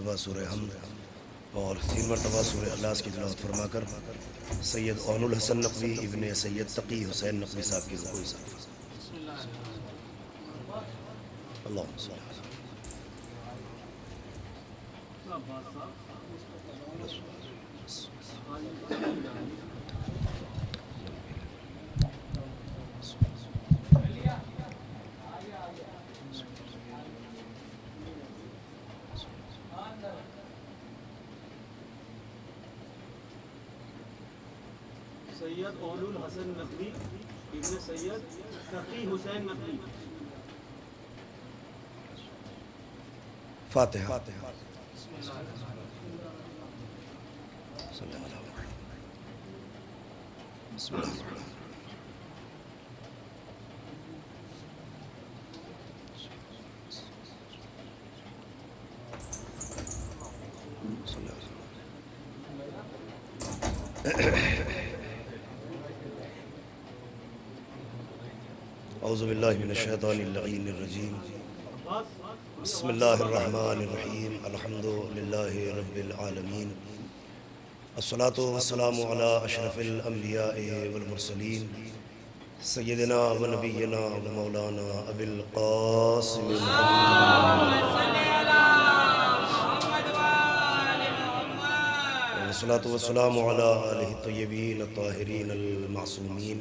مرتبہ سورہ حمد اور 3 مرتبہ سورہ اخلاص کی تلاوت فرما کر سید اون الحسن نقوی ابن سید تقی حسین نقوی صاحب کی رکوع ثابت فرما۔ اللہم صلی اللہ علیہ وسلم۔ سید اول الحسن نقوی ابن سید تقی حسین نقوی۔ فاتحہ۔ صلی اللہ علیہ وسلم۔ بسم اللہ الرحمن الرحیم۔ صلی اللہ علیہ وسلم۔ اعوذ باللہ من الشیطان اللعین الرجیم۔ بسم اللہ الرحمن الرحیم۔ الحمد للہ رب العالمین، الصلاۃ والسلام علی اشرف الانبیاء والمرسلین، سیدنا و نبینا و مولانا ابی القاسم الصلاۃ والسلام علی آلہ الطیبین الطاہرین المعصومین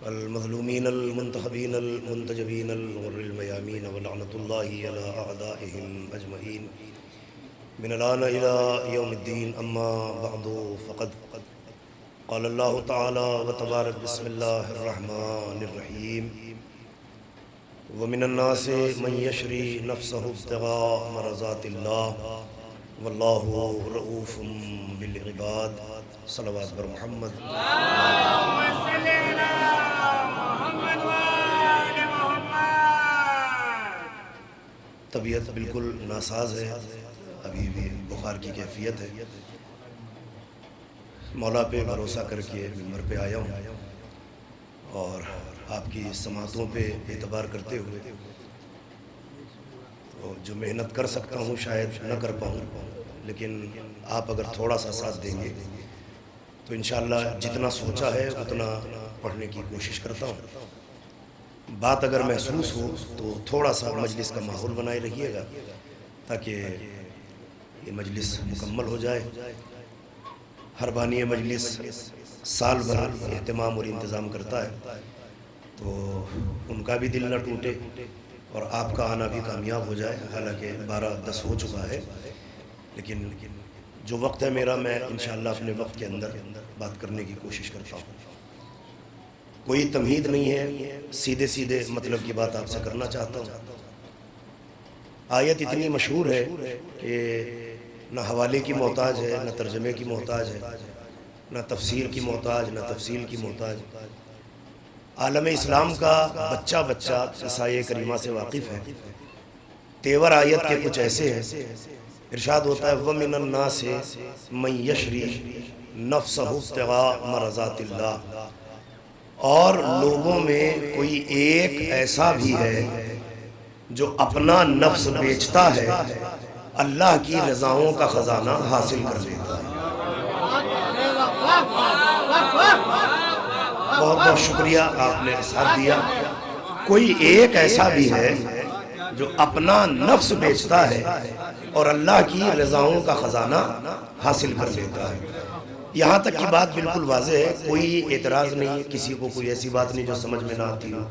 المظلومین المنتخبین المنتجبین الغر المیامین ولعنۃ اللہ علی اعدائہم اجمعین من الآن إلى يوم الدین۔ اما بعد فقد قال اللہ تعالی وتبارک بسم اللہ الرحمن الرحیم۔ ومن الناس من یشری نفسہ ابتغاء مرضات اللہ واللہ رؤوف بالعباد۔ صلوات بر محمد۔ طبیعت بالکل ناساز ہے، ابھی بھی بخار کی کیفیت ہے۔ مولا پہ بھروسہ کر کے ممبر پہ آیا ہوں اور آپ کی سماعتوں پہ اعتبار کرتے ہوئے تو جو محنت کر سکتا ہوں شاید نہ کر پاؤں، لیکن آپ اگر تھوڑا سا ساتھ دیں گے تو انشاءاللہ جتنا سوچا ہے اتنا پڑھنے کی کوشش کرتا ہوں۔ بات اگر محسوس ہو تو تھوڑا سا مجلس کا ماحول بنائے رکھیے گا تاکہ یہ مجلس مکمل ہو جائے۔ ہر بانی مجلس سال بھر اہتمام اور انتظام کرتا ہے تو ان کا بھی دل نہ ٹوٹے اور آپ کا آنا بھی کامیاب ہو جائے۔ حالانکہ 12:10 ہو چکا ہے، لیکن جو وقت ہے میرا، میں انشاءاللہ اپنے وقت کے اندر بات کرنے کی کوشش کرتا ہوں۔ کوئی تمہید نہیں ہے، سیدھے سیدھے مطلب کی بات آپ سے کرنا چاہتا ہوں۔ آیت اتنی مشہور ہے کہ نہ حوالے کی محتاج ہے، نہ ترجمے کی محتاج ہے، نہ تفسیر کی محتاج، نہ تفصیل کی محتاج۔ عالم اسلام کا بچہ بچہ اس آیہ کریمہ سے واقف ہے۔ تیور آیت کے کچھ ایسے ہیں، ارشاد ہوتا ہے وَمِنَ النَّاسِ مَن یشری نفسہ ابتغاء مرضات اللہ، اور لوگوں میں کوئی ایک ایسا بھی ہے جو اپنا نفس بیچتا ہے، اللہ کی رضاؤں کا خزانہ حاصل کر لیتا ہے۔ بہت بہت شکریہ، آپ نے ساتھ دیا۔ کوئی ایک ایسا بھی ہے جو اپنا نفس بیچتا ہے اور اللہ کی رضاؤں کا خزانہ حاصل کر لیتا ہے۔ یہاں تک کی بات بالکل واضح ہے، کوئی اعتراض نہیں، کسی کو کوئی ایسی بات نہیں جو سمجھ میں نہ آتی ہو،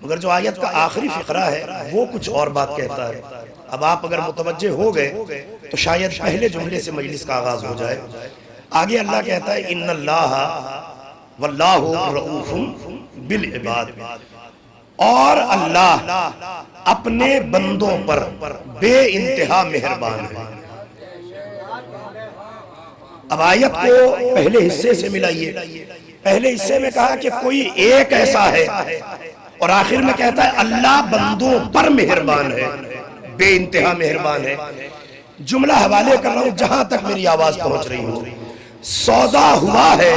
مگر جو آیت کا آخری فقرہ ہے وہ کچھ اور بات کہتا ہے۔ اب آپ اگر متوجہ ہو گئے تو شاید پہلے جملے سے مجلس کا آغاز ہو جائے۔ آگے اللہ کہتا ہے ان اللہ واللہ رؤوف بالعباد، اور اللہ اپنے بندوں پر بے انتہا مہربان ہے۔ اب آیت کو پہلے حصے سے ملائیے۔ پہلے حصے میں کہا کہ کوئی ایک ایسا ہے، اور آخر میں کہتا ہے اللہ بندوں پر مہربان ہے، بے انتہا مہربان ہے۔ جملہ حوالے کر رہا ہوں جہاں تک میری آواز پہنچ رہی ہوں۔ سودا ہوا ہے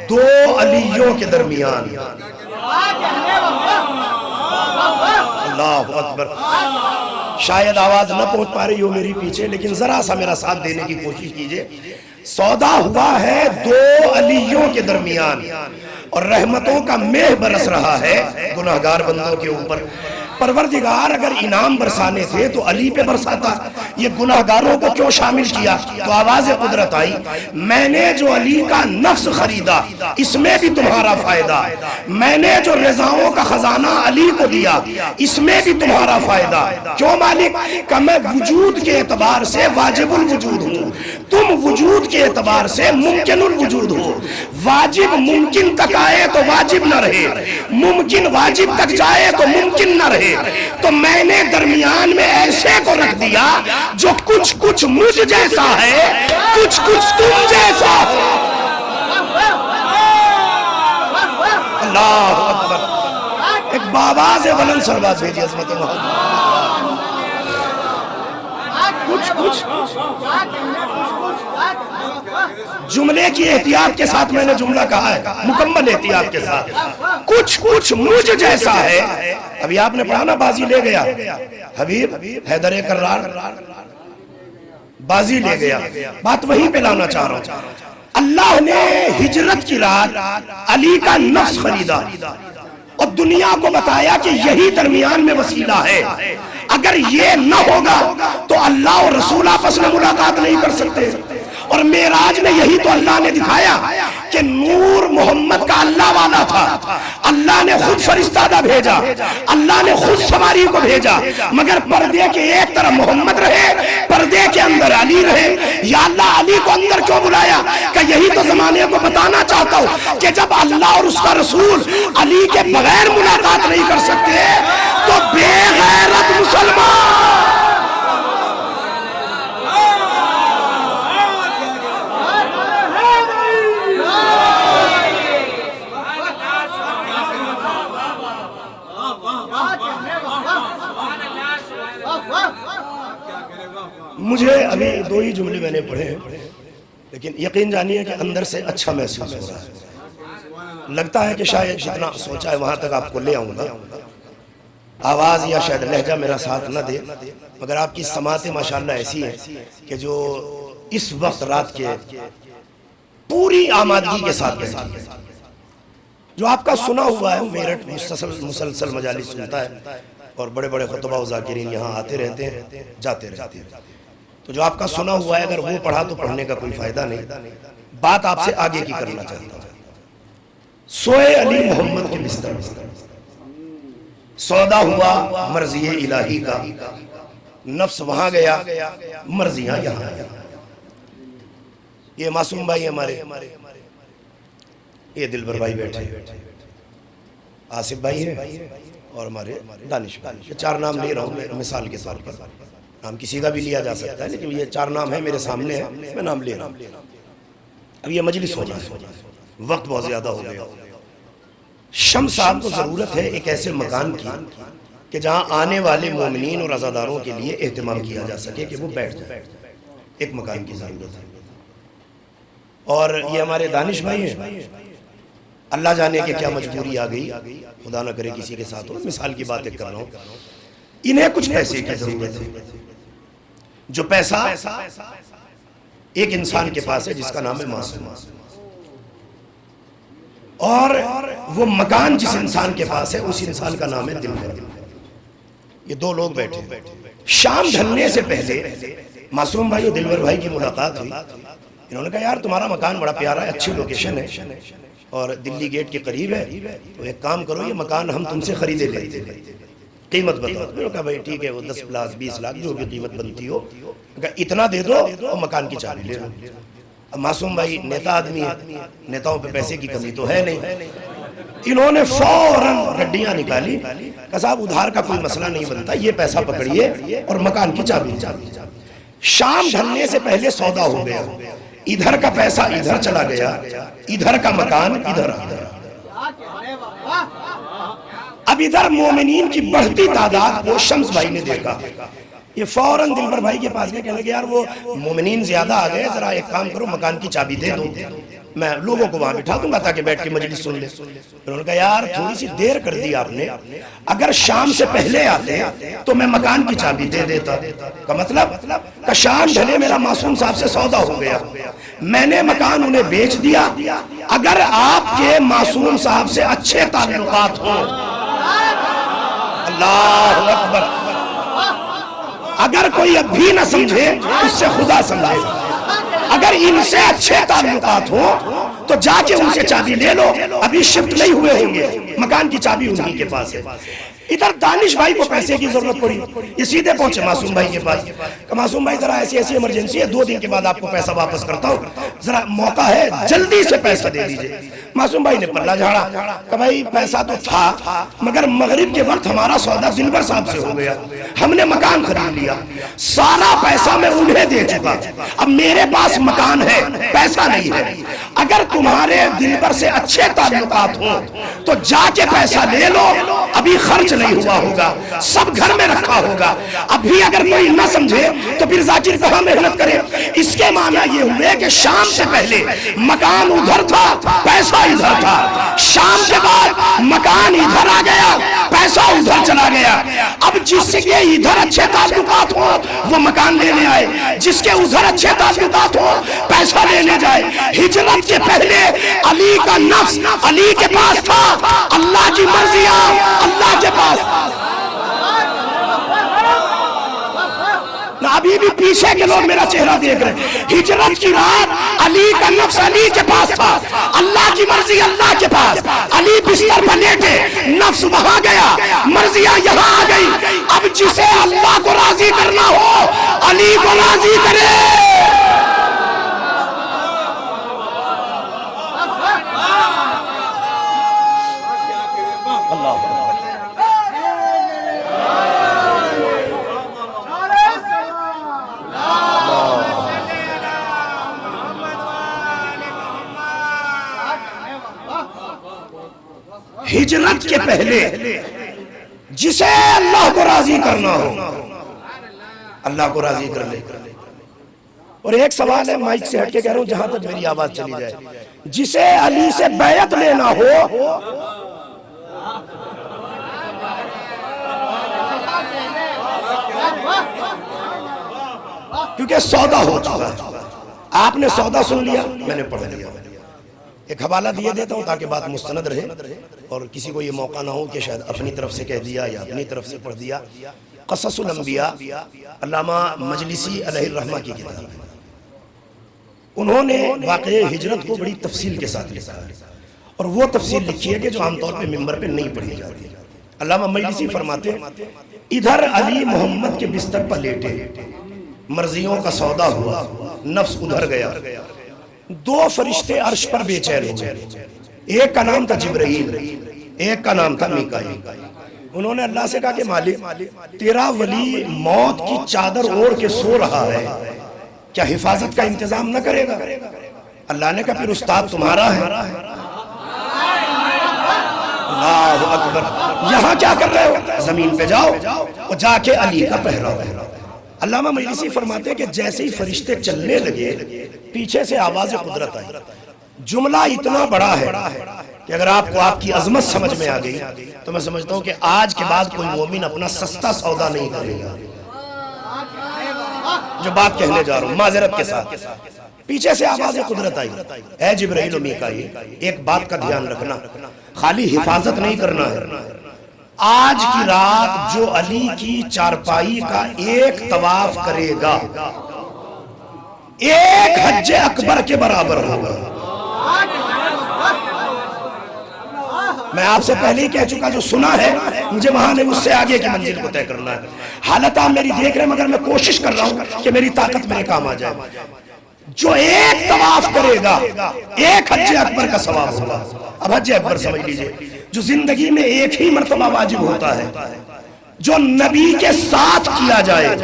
دو علیوں کے درمیان، اللہ اکبر، شاید آواز نہ پہنچ پا رہی ہو میری پیچھے، لیکن ذرا سا میرا ساتھ دینے کی کوشش کیجئے. سودا ہوا ہے دو علیوں کے درمیان، اور رحمتوں کا مہ برس رہا ہے گناہگار بندوں کے اوپر. پروردگار اگر انعام برسانے تھے تو علی پہ برساتا، یہ گناہگاروں کو کیوں شامل کیا؟ تو آواز قدرت آئی، میں نے جو علی کا نفس خریدا اس میں بھی تمہارا فائدہ، میں نے جو رضاؤں کا خزانہ علی کو دیا اس میں بھی تمہارا فائدہ. کیوں مالک؟ کہ میں وجود کے اعتبار سے واجب الوجود ہوں، تم وجود کے اعتبار سے ممکن الوجود ہو. واجب ممکن تک آئے تو واجب نہ رہے، ممکن واجب تک جائے تو ممکن نہ رہے. تو میں نے درمیان میں ایسے کو رکھ دیا جو کچھ کچھ مجھ جیسا ہے، کچھ کچھ تم جیسا ہے. اللہ اکبر. ایک باواز بلند سرباز بھیجی عظمت محمد. کچھ جملے کی احتیاط کے ساتھ میں نے جملہ کہا ہے، مکمل احتیاط کے ساتھ. کچھ کچھ مجھ جیسا ہے. ابھی آپ نے پڑھا نا بازی لے گیا حبیب حیدر کرار، بازی لے گیا. بات وہیں پہ لانا چاہ رہا ہوں. اللہ نے ہجرت کی رات علی کا نفس خریدا اور دنیا کو بتایا کہ یہی درمیان میں وسیلہ ہے. اگر یہ نہ ہوگا تو اللہ اور رسول آپس میں ملاقات نہیں کر سکتے. اور معراج میں یہی تو اللہ نے دکھایا کہ نور محمد کا اللہ والا تھا. اللہ نے خود فرشتہ بھیجا، اللہ نے خود سواری کو بھیجا، مگر پردے کے ایک طرف محمد رہے، پردے کے اندر علی رہے. یا اللہ علی کو اندر کیوں بلایا؟ کہ یہی تو زمانے کو بتانا چاہتا ہوں کہ جب اللہ اور اس کا رسول علی کے بغیر ملاقات نہیں کر سکتے تو بے غیرت مسلمان مجھے ابھی دو ہی جملے میں نے پڑھے ہیں، لیکن یقین جانیے کہ اندر سے اچھا محسوس ہو رہا ہے. لگتا ہے کہ شاید جتنا سوچا ہے وہاں تک آپ کو لے آؤں گا. آواز یا شاید لہجہ میرا ساتھ نہ دے، مگر آپ کی سماعتیں ماشاءاللہ ایسی ہیں کہ جو اس وقت رات کے پوری آمادگی کے ساتھ بیٹھی. جو آپ کا سنا ہوا ہے میرٹھ مسلسل مجالس سنتا ہے اور بڑے بڑے خطبہ و ذاکرین یہاں آتے رہتے ہیں جاتے رہتے ہیں. تو جو آپ کا سنا ہوا ہے اگر وہ پڑھا تو پڑھنے کا کوئی فائدہ نہیں. بات آپ سے آگے کی کرنا چاہتا ہوں. سوئے علی محمد کے بستر، سودا ہوا مرضی الہی کا، نفس وہاں گیا مرضیاں یہاں. یہ معصوم بھائی ہمارے، یہ دلبر بھائی بیٹھے، آصف بھائی ہیں اور ہمارے دانش بھائی. چار نام لے رہا ہوں مثال کے طور پر، نام کسی کا بھی لیا جا سکتا ہے لیکن یہ چار نام ہے میرے سامنے ہے، میں نام لے رہا ہوں. اب یہ مجلس ہو جائے، وقت بہت زیادہ ہو گیا. شمس صاحب کو ضرورت ہے ایک ایسے مکان کی کہ جہاں آنے والے مومنین اور عزاداروں کے لیے اہتمام کیا جا سکے کہ وہ بیٹھ جائے. ایک مکان کی ضرورت ہے. اور یہ ہمارے دانش بھائی ہیں، اللہ جانے کہ کیا مجبوری آ گئی، خدا نہ کرے کسی کے ساتھ ہو، مثال کی باتیں کر رہا ہوں. انہیں کچھ پیسے کی ضرورت ہے. جو پیسہ ایک انسان کے پاس ہے جس کا نام ہے معصوم، اور وہ مکان جس انسان کے پاس ہے اس انسان کا نام ہے دلبر. یہ دو لوگ بیٹھے. شام ڈھلنے سے پہلے معصوم بھائی اور دلبر بھائی کی ملاقات ہوئی. انہوں نے کہا یار تمہارا مکان بڑا پیارا ہے، اچھی لوکیشن ہے اور دلی گیٹ کے قریب ہے، تو ایک کام کرو یہ مکان ہم تم سے خریدے لیتے ہیں، قیمت بتاؤ. میں نے کہا بھائی ٹھیک ہے، وہ 10 لاکھ 20 لاکھ جو بھی قیمت بنتی ہو، اتنا دے دو اور مکان کی چابی لے لو. اب معصوم بھائی نیتا آدمی ہے، نیتاؤں پہ پیسے کی کمی تو ہے نہیں. انہوں نے فوراً گڈیاں نکالی، کہا صاحب ادھار کا کوئی مسئلہ نہیں بنتا، یہ پیسہ پکڑیے اور مکان کی چابی. شام ڈھلنے سے پہلے سودا ہو گیا. ادھر کا پیسہ ادھر چلا گیا، ادھر کا مکان ادھر آ گیا. اب ادھر مومنین کی بڑھتی تعداد کو شمس بھائی نے دیکھا. یہ فوراً دلبر بھائی کے پاس گئے، کہنے لگے یار وہ مومنین زیادہ آ گئے، ذرا ایک کام کرو مکان کی چابی دے دو، میں لوگوں کو وہاں بٹھا دوں گا تاکہ بیٹھ کے مجلس سن لے۔ انہوں نے کہا یار تھوڑی سی دیر کر دی آپ نے، اگر شام سے پہلے آتے تو میں مکان کی چابی دے دیتا۔ کا مطلب کہ شام ڈھلے میرا معصوم صاحب سے سودا ہو گیا، میں نے مکان انہیں بیچ دیا۔ اگر آپ کے معصوم صاحب سے اچھے تعلقات ہوں، اللہ اکبر، اگر کوئی اب بھی نہ سمجھے اس سے خدا سمجھے، اگر ان سے اچھے تعلقات ہوں تو جا کے ان سے چابی لے لو، ابھی شفٹ نہیں ہوئے ہوں گے، مکان کی چابی انہی کے پاس ہے۔ ادھر دانش بھائی کو پیسے کی ضرورت پڑی، یہ سیدھے پہنچے معصوم بھائی کے پاس کہ معصوم بھائی ذرا ایسی ایمرجنسی ہے، 2 دن کے بعد آپ کو پیسہ واپس کرتا ہوں، ذرا موقع ہے جلدی سے پیسہ دے دیجئے۔ معصوم بھائی نے پلہ جھاڑا کہ بھائی پیسہ تو تھا مگر مغرب کے وقت ہمارا سودا دلبر صاحب سے ہو گیا، ہم نے مکان خرید لیا، سارا پیسہ میں انہیں دے چکا، اب میرے پاس مکان ہے پیسہ نہیں ہے۔ اگر تمہارے دلبر سے اچھے تعلقات ہوں تو جا کے پیسہ لے لو، ابھی خرچ نہیں ہوا ہوگا، سب گھر میں رکھا ہوگا۔ ابھی اگر کوئی نہ سمجھے تو پھر ذاکر کہاں محنت کرے؟ اس کے معنی یہ ہوئے کہ شام سے پہلے مکان ادھر تھا، پیسہ ادھر تھا، شام کے بعد مکان ادھر آ گیا، پیسہ ادھر چلا گیا۔ اب جس کے ادھر اچھے تعلقات ہوں وہ مکان لینے آئے، جس کے ادھر اچھے تعلقات ہوں پیسہ لینے جائے۔ ہجرت کے پہلے علی کا نفس علی کے پاس تھا، اللہ کی مرضیاں اللہ کے پاس۔ ابھی بھی پیچھے کے لوگ میرا چہرہ دیکھ رہے ہیں، ہجرت کی رات علی کا نفس علی کے پاس تھا، اللہ کی مرضی اللہ کے پاس۔ علی بستر پر لیٹے، نفس وہاں گیا، مرضیاں یہاں آ گئی۔ اب جسے اللہ کو راضی کرنا ہو علی کو راضی کرے۔ ہجرت کے پہلے جسے اللہ کو راضی کرنا ہو اللہ کو راضی کر لے۔ اور ایک سوال ہے، مائک سے ہٹ کے کہہ رہا ہوں جہاں تک میری آواز چلی جائے، جسے علی سے بیعت لینا ہو کیونکہ سودا ہو چکا ہے، آپ نے سودا سن لیا، میں نے پڑھ لیا۔ ایک حوالہ دیے دیتا ہوں تاکہ بات مستند رہے اور کسی کو یہ موقع نہ ہو کہ شاید اپنی طرف سے کہہ دیا یا اپنی طرف سے پڑھ دیا۔ قصص الانبیاء، علامہ مجلسی علیہ الرحمہ کی کتاب، انہوں نے واقعہ ہجرت کو بڑی تفصیل کے ساتھ لکھا ہے، اور وہ تفصیل لکھی ہے کہ جو عام طور پہ ممبر پہ نہیں پڑھی جاتی۔ علامہ مجلسی فرماتے ہیں ادھر علی محمد کے بستر پر لیٹے، مرضیوں کا سودا ہوا، نفس ادھر گیا، 2 فرشتے عرش پر بے چین ہوئے، ایک کا نام تھا جبرائیل، ایک کا نام تھا میکائیل۔ انہوں نے اللہ سے کہا کہ مالک تیرا ولی موت کی چادر اوڑھ کے سو رہا ہے، کیا حفاظت کا انتظام نہ کرے گا؟ اللہ نے کہا پھر استاد تمہارا ہے۔ اللہ اکبر، یہاں کیا کر رہے ہو؟ زمین پہ جاؤ اور جا کے علی کا پہراؤ۔ علامہ مجلسی فرماتے ہیں کہ جیسے ہی فرشتے چلنے لگے پیچھے سے آواز قدرت آئی۔ جملہ اتنا بڑا ہے کہ اگر آپ کو آپ کی عظمت سمجھ میں آ گئی تو میں سمجھتا ہوں کہ آج کے بعد کوئی مومن اپنا سستا سودا نہیں کرے گا۔ جو بات کہنے جا رہا ہوں معذرت کے ساتھ، پیچھے سے آواز قدرت آئی، اے جبرائیل و میکائیل ایک بات کا دھیان رکھنا، خالی حفاظت نہیں کرنا ہے، آج کی رات جو علی کی چارپائی کا ایک طواف کرے گا ایک حج اکبر کے برابر ہوگا۔ میں آپ سے پہلے ہی کہہ چکا جو سنا ہے مجھے وہاں نہیں، اس سے آگے کی منزل کو طے کرنا ہے۔ حالت آپ میری دیکھ رہے ہیں مگر میں کوشش کر رہا ہوں کہ میری طاقت میرے کام آ جائے۔ جو ایک طواف کرے گا ایک حج اکبر کا ثواب ہوگا۔ اب حج اکبر سمجھ لیجئے جو زندگی میں ایک ہی مرتبہ واجب ہوتا ہے، جو نبی کے ساتھ کیا جائے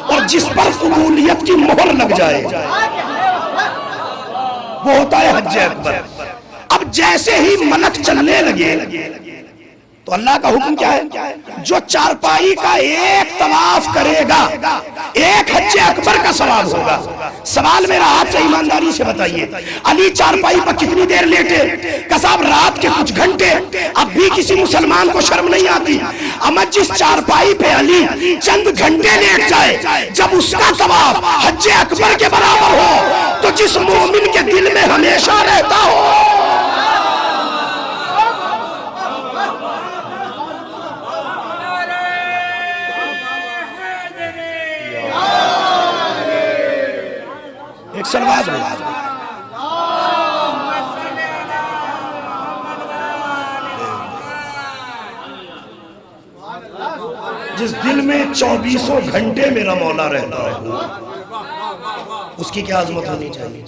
اور جس پر قبولیت کی مہر لگ جائے، وہ ہوتا ہے حج اکبر۔ اب جیسے ہی ملک چلنے لگے تو اللہ کا حکم کیا ہے؟ جو چارپائی کا ایک طواف کرے گا ایک حج اکبر کا ثواب ہوگا۔ سوال میرا آپ سے ایمانداری سے بتائیے، علی چارپائی پر کتنی دیر لیٹے؟ کہ صاحب رات کے کچھ گھنٹے۔ اب بھی کسی مسلمان کو شرم نہیں آتی؟ اما جس چارپائی پہ علی چند گھنٹے لیٹ جائے، جب اس کا طواف حج اکبر کے برابر ہو تو جس مومن کے دل میں ہمیشہ رہتا ہو ایک سلوات میں جس دل میں 24 گھنٹے میرا مولا رہتا ہے اس کی کیا عظمت ہونی چاہیے؟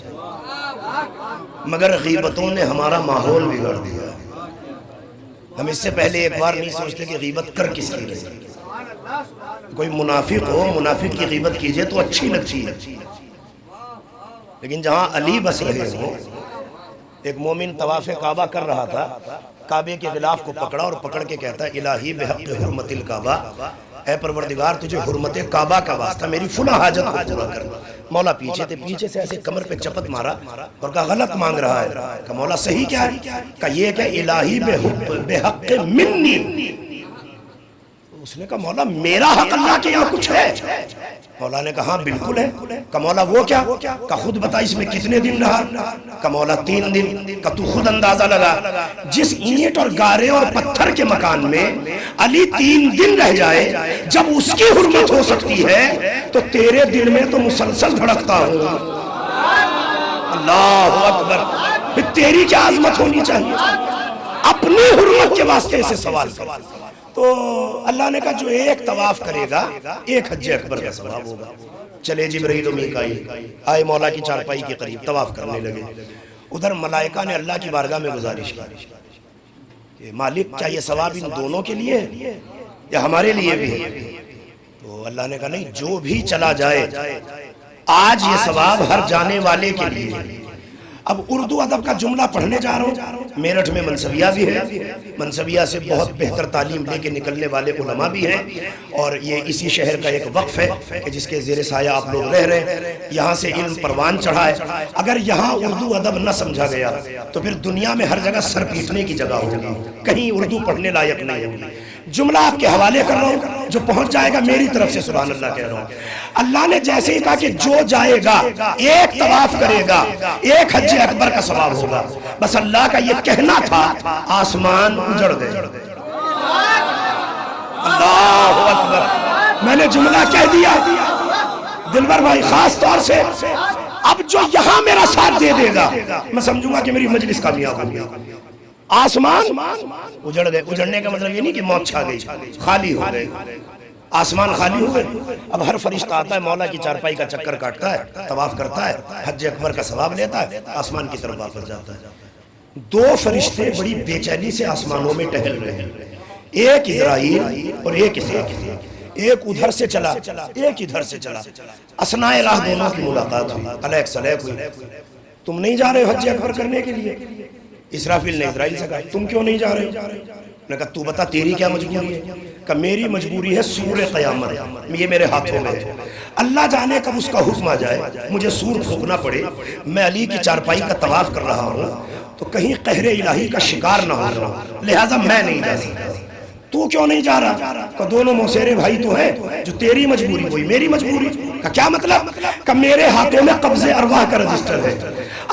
مگر غیبتوں نے ہمارا ماحول بگڑ دیا۔ ہم اس سے پہلے ایک بار نہیں سوچتے کہ غیبت کر کس کی رہی۔ کوئی منافق ہو، منافق کی غیبت کیجئے تو اچھی لگتی ہے، لیکن جہاں علی بس رہے ہو۔ ایک مومن طواف کعبہ کر رہا تھا، کعبے کے غلاف کو پکڑا اور پکڑ کے کہتا ہے الہی بحق حرمت الکعبہ، اے پروردگار تجھے حرمت کعبہ کا واسطہ میری فلاں حاجت کو پورا کر۔ مولا پیچھے تھے، پیچھے سے ایسے کمر پہ چپت مارا اور کہا غلط مانگ رہا ہے۔ کہ مولا صحیح کیا ہے؟ کہ یہ کہ الہی بحق منی۔ اس نے کہا مولا میرا حق اللہ کے یہاں کچھ ہے؟ مولا نے کہا ہاں بالکل ہے۔ کہ مولا وہ کیا؟ کہ خود بتا اس میں کتنے دن رہا؟ کہ مولا 3 دن۔ کہ تو خود اندازہ لگا، جس اینٹ اور گارے اور پتھر کے مکان میں علی 3 دن رہ جائے، جب اس کی حرمت ہو سکتی ہے تو تیرے دل میں تو مسلسل دھڑکتا ہوں۔ اللہ اکبر! پھر تیری کیا عظمت ہونی چاہیے؟ اپنی حرمت کے واسطے سے سوال کر۔ تو اللہ نے کہا جو ایک طواف کرے گا ایک حج اکبر کا ثواب ہوگا۔ چلے جبرائیل و میکائیل آئے مولا کی چارپائی کے قریب، طواف کرنے لگے۔ ادھر ملائکہ نے اللہ کی بارگاہ میں گزارش کی کہ مالک کیا یہ ثواب ان دونوں کے لیے یا ہمارے لیے بھی ہے؟ تو اللہ نے کہا نہیں، جو بھی چلا جائے آج یہ ثواب ہر جانے والے کے لیے۔ اب اردو ادب کا جملہ پڑھنے جا رہا ہوں۔ میرٹھ میں منصبیہ بھی ہے، منصبیہ سے بہت بہتر تعلیم لے کے نکلنے والے علماء بھی ہیں، اور یہ اسی شہر کا ایک وقف ہے کہ جس کے زیر سایہ آپ لوگ رہ رہے ہیں۔ یہاں سے علم پروان چڑھا ہے۔ اگر یہاں اردو ادب نہ سمجھا گیا تو پھر دنیا میں ہر جگہ سر پیٹنے کی جگہ ہوگی، کہیں اردو پڑھنے لائق نہیں ہوگی۔ جملہ آپ کے حوالے کر رہا ہوں، جو پہنچ جائے گا میری طرف سے سبحان اللہ کہہ رہا ہوں۔ اللہ نے جیسے ہی کہا کہ جو جائے گا ایک طواف کرے گا ایک حج اکبر کا ثواب ہوگا، بس اللہ کا یہ کہنا تھا آسمان اجڑ گئے۔ اللہ اکبر! میں نے جملہ کہہ دیا دلبر بھائی، خاص طور سے اب جو یہاں میرا ساتھ دے دے گا میں سمجھوں گا کہ میری مجلس کامیاب ہو گئی۔ آسمان اجڑ گئے۔ اجڑنے کا مطلب یہ نہیں کہ موت چھا گئی، خالی ہو گئے، آسمان خالی ہو گئے۔ اب ہر فرشتہ آتا ہے مولا کی چارپائی کا چکر کاٹتا ہے، طواف کرتا ہے، حج اکبر کا ثواب لیتا ہے، آسمان کی طرف واپس جاتا ہے۔ 2 فرشتے بڑی بے چینی سے آسمانوں میں ٹہل رہے ہیں، ایک اسرائیل اور ایک اسرائیل۔ ایک ادھر سے چلا، ایک ادھر سے چلا۔ اثناء راہ دونوں کی ملاقات ہوئی، علیک سلیک ہوئی۔ تم نہیں جا رہے حج اکبر کرنے کے لیے؟ اسرافیل نے اسرائیل سے کہا تم کیوں نہیں جا رہے؟ نے کہا تو بتا تیری کیا مجبوری ہے؟ کہ میری مجبوری ہے سور قیامت، یہ میرے ہاتھوں میں ہے۔ اللہ جانے کب اس کا حکم آ جائے، مجھے سور پھونکنا پڑے، میں علی کی چارپائی کا طواف کر رہا ہوں تو کہیں قہر الہی کا شکار نہ ہو رہا، لہٰذا میں نہیں جا سکتا۔ تو کیوں نہیں جا رہا؟ کہ دونوں موسیرے بھائی تو ہیں، جو تیری مجبوری وہی میری مجبوری۔ کا کیا مطلب؟ کہ میرے ہاتھوں میں قبض ارواح کا رجسٹر ہے،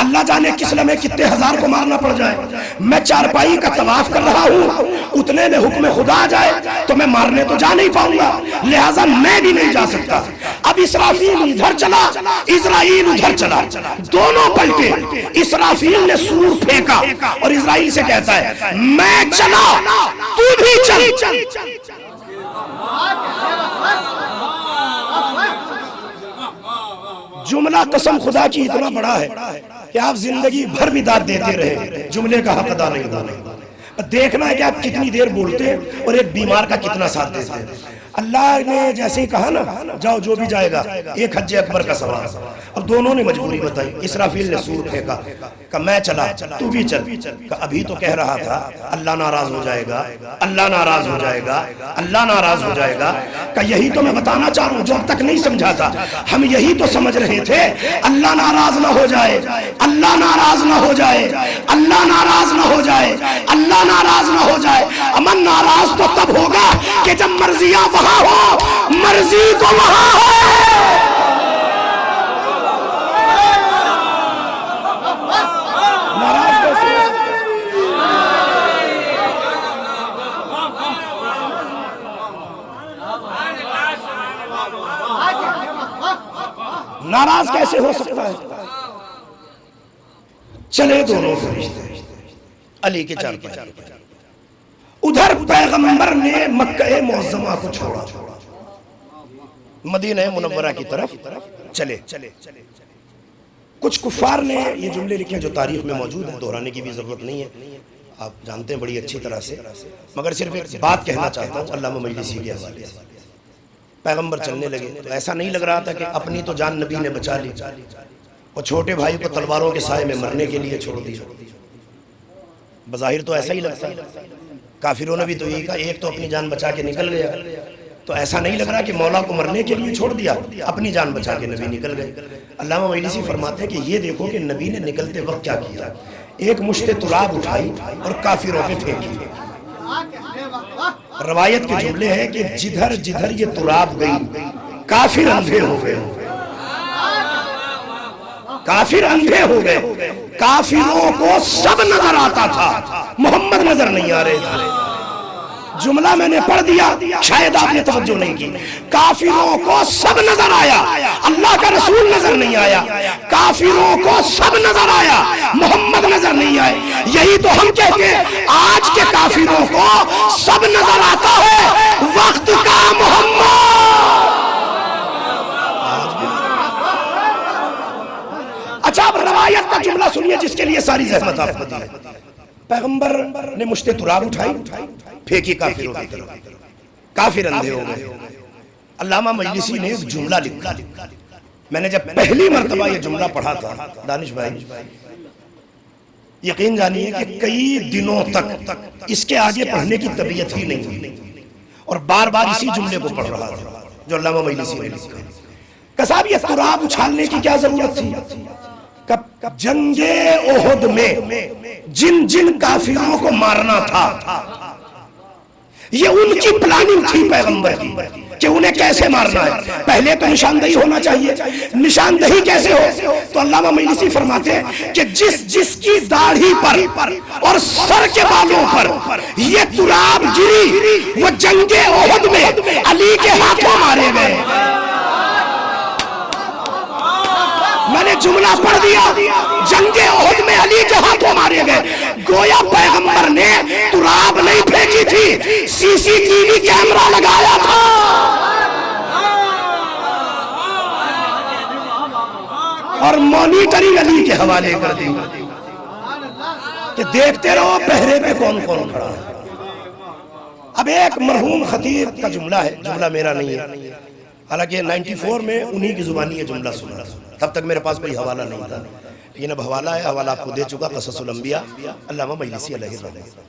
اللہ جانے کس لمحے کتنے ہزار کو مارنا پڑ جائے، میں چارپائی کا طواف کر رہا ہوں، اتنے میں حکم خدا آ جائے تو میں مارنے تو جا نہیں پاؤں گا، لہٰذا میں بھی نہیں جا سکتا۔ اب اسرافیل ادھر چلا، اسرائیل ادھر چلا، دونوں پلٹے۔ اسرافیل نے سور پھینکا اور اسرائیل سے کہتا ہے میں چلا تو بھی چل۔ جملہ قسم خدا کی اتنا بڑا ہے کہ آپ زندگی بھر بھی داد دیتے رہے، جملے کا حق ادا نہیں ہونا۔ دیکھنا ہے کہ آپ کتنی دیر بولتے ہیں اور ایک بیمار کا کتنا ساتھ دیتے ہیں۔ اللہ نے جیسے ہی کہا نا جاؤ جو بھی جائے گا، ایک حج اکبر کا سوال، اب دونوں نے مجبوری بتائی، اسرافیل نے سور پھینکا کہ میں چلا تو بھی چل، کہ ابھی تو کہہ رہا تھا اللہ ناراض ہو جائے گا، اللہ ناراض ہو جائے گا، اللہ ناراض ہو جائے گا، کہ یہی تو میں بتانا چاہ رہا ہوں جو اب تک نہیں سمجھا تھا، ہم یہی تو سمجھ رہے تھے اللہ ناراض نہ ہو جائے، اللہ ناراض نہ ہو جائے، اللہ ناراض نہ ہو جائے، اللہ ناراض نہ ہو جائے۔ امن ناراض تو تب ہوگا کہ جب مرضیاں وہاں ہو، مرضی تو وہاں ہے۔ ناراض کیسے ہو سکتا ہے؟ ناراض کیسے ہو سکتا ہے؟ چلے دونوں فرشتے علی کے چار پائے، ادھر پیغمبر نے مکہ معظمہ کو چھوڑا، مدینہ منورہ کی طرف چلے۔ کچھ کفار نے یہ جملے لکھے جو تاریخ میں موجود ہیں، دہرانے کی بھی ضرورت نہیں ہے، آپ جانتے ہیں بڑی اچھی طرح سے، مگر صرف ایک بات کہنا چاہتا ہوں علامہ مجلسی کے حوالے سے۔ پیغمبر چلنے لگے تو ایسا نہیں لگ رہا تھا کہ اپنی تو جان نبی نے بچا لی اور چھوٹے بھائی کو تلواروں کے سائے میں مرنے کے لیے چھوڑ دیا، بظاہر تو ایسا ہی لگتا ہے۔ کافروں نے بھی تو یہ کہا ایک تو اپنی جان بچا کے نکل گیا، تو ایسا نہیں لگ رہا کہ مولا کو مرنے کے لیے چھوڑ دیا، اپنی جان بچا کے نبی نکل گئے۔ علامہ مجلسی فرماتے ہیں کہ یہ دیکھو کہ نبی نے نکلتے وقت کیا کیا، ایک مشت تراب اٹھائی اور کافروں پہ پھینکی۔ روایت کے جملے ہیں کہ جدھر جدھر یہ تراب گئی کافر اندھے ہو گئے، کافر اندھے ہو گئے، کافروں کو سب نظر آتا تھا، محمد نظر نہیں آ رہے تھے۔ جملہ میں نے پڑھ دیا، شاید آپ نے توجہ نہیں کی، کافروں کو سب نظر آیا، اللہ کا رسول نظر نہیں آیا، کافروں کو سب نظر آیا، محمد نظر نہیں آئے۔ یہی تو ہم کہتے ہیں آج کے کافروں کو سب نظر آتا ہے، وقت کا محمد۔ اچھا اب روایت کا جملہ سنیے جس کے لیے ساری زحمت آپ کو دی ہے۔ پیغمبر نے مشت تراب اٹھائی، پھینکی کافروں کی طرف، کافر اندھے ہو گئے۔ علامہ مجلسی نے ایک جملہ لکھا، میں نے جب پہلی مرتبہ یہ جملہ پڑھا تھا دانش بھائی، یقین جانیے کہ کئی دنوں تک اس کے آگے پڑھنے کی طبیعت ہی نہیں ہوئی، اور بار بار اسی جملے کو پڑھ رہا تھا جو علامہ مجلسی نے لکھا کہ صاحب یہ تراب اچھالنے کی کیا ضرورت تھی؟ جنگ احد میں جن جن کافروں کو مارنا تھا یہ ان کی پلاننگ تھی پیغمبر کی کہ انہیں کیسے مارنا ہے۔ پہلے تو نشاندہی ہونا چاہیے، نشاندہی کیسے ہو؟ تو علامہ مجلسی فرماتے ہیں کہ جس کی داڑھی پر اور سر کے بالوں پر یہ تراب گری وہ جنگ احد میں علی کے ہاتھوں مارے گئے۔ میں نے جملہ پڑھ دیا، جنگ احد میں علی کے ہاتھوں مارے گئے۔ گویا پیغمبر نے تراب نہیں پھینکی تھی، سی سی ٹی وی کیمرہ لگایا تھا۔ اور مانیٹرنگ علی کے حوالے کر دی کہ دیکھتے رہو پہرے پہ کون کون کھڑا ہے۔ اب ایک مرحوم خطیب کا جملہ ہے، جملہ میرا نہیں ہے، حالانکہ 94 میں انہی کی زبانی یہ جملہ سنا، تب تک میرے پاس کوئی حوالہ نہیں تھا، لیکن اب حوالہ ہے، حوالہ آپ کو دے چکا، قصص الانبیاء علامہ مجلسی علیہ الرحمہ۔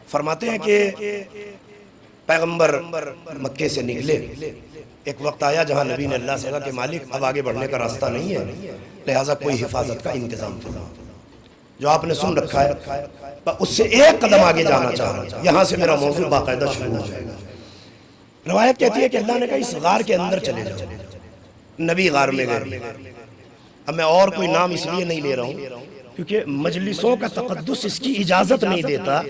فرماتے ہیں کہ پیغمبر مکے سے نکلے، ایک وقت آیا جہاں نبی نے اللہ سے کہا کہ مالک اب آگے بڑھنے کا راستہ نہیں ہے، لہٰذا کوئی حفاظت کا انتظام فرما، جو آپ نے سن رکھا ہے اس سے ایک قدم آگے جانا چاہ رہا ہوں، یہاں سے میرا موضوع باقاعدہ شروع ہو جائے گا۔ روایت کہتی ہے کہ اللہ نے کہا اس غار کے اندر چلے جاؤ، نبی غار میں گئے۔ اب میں اور کوئی نام اس لیے نہیں لے رہا ہوں کیونکہ مجلسوں کا تقدس اس کی اجازت نہیں دیتا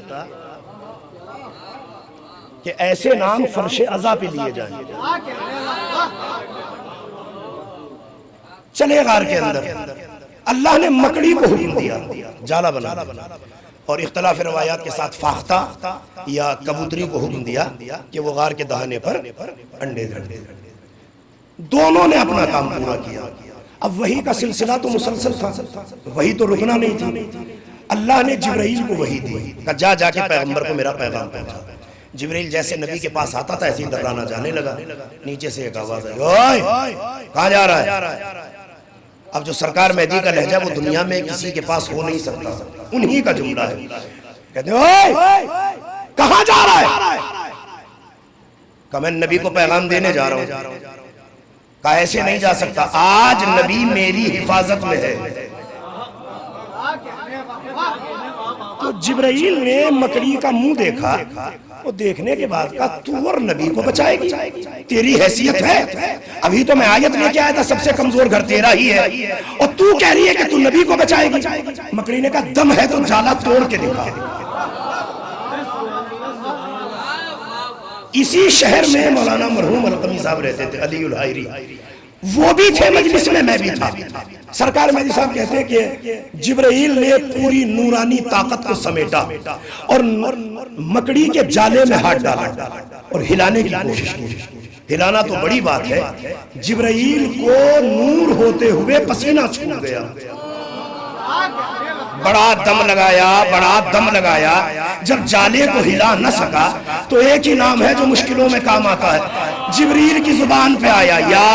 کہ ایسے نام فرش عزا پہ لیے جائیں۔ چلے غار کے اندر، اللہ نے مکڑی کو حکم دیا جالا بنا، اور اختلاف روایات کے ساتھ فاختہ یا کبوتری کو حکم دیا کہ وہ غار کے دہانے پر انڈے دے۔ دونوں نے اپنا کام پورا کیا۔ اب وحی کا سلسلہ تو مسلسل تھا، وحی تو رکنا نہیں تھا۔ اللہ نے جبرائیل کو وحی دی کہ جا کے پیغمبر کو میرا پیغام پہنچا۔ جبریل جیسے نبی کے پاس آتا تھا ایسے ہی درانا جانے لگا. نیچے سے ایک آواز آئی, اوئے کہاں جا رہا ہے؟ اب جو سرکار مہدی کا لہجہ وہ دنیا میں کسی کے پاس ہو نہیں سکتا, انہی کا جملہ ہے. کہتے ہیں اوئے کہاں جا رہا ہے؟ کہا میں نبی کو پیغام دینے جا رہا ہوں. کہا ایسے نہیں جا سکتا, آج نبی میری حفاظت میں ہے. تو جبرائیل نے مکڑی کا منہ دیکھا, وہ دیکھنے کے بعد کہا تو اور نبی کو بچائے گی, تیری حیثیت ہے؟ ابھی تو میں آیت لے کے آیا تھا سب سے کمزور گھر تیرا ہی ہے, اور تو کہہ رہی ہے کہ تو نبی کو بچائے گی. مکڑی نے کہا دم ہے تو جالا توڑ کے دکھا. اسی شہر میں مولانا مرحوم القمی صاحب رہتے تھے, علی الحائری, وہ بھی تھے مجلس میں بھی تھا. سرکار مہدی صاحب کہتے ہیں کہ جبرائیل نے پوری نورانی طاقت کو سمیٹا اور مکڑی کے جالے میں ہاتھ ڈالا اور ہلانے کی کوشش کی. ہلانا تو بڑی بات ہے, جبرائیل کو نور ہوتے ہوئے پسینہ چھوٹ گیا. بڑا دم لگایا, جب جالے کو ہلا نہ سکا تو ایک ہی نام ہے جو مشکلوں میں کام آتا ہے, جبریل کی زبان پہ آیا, یا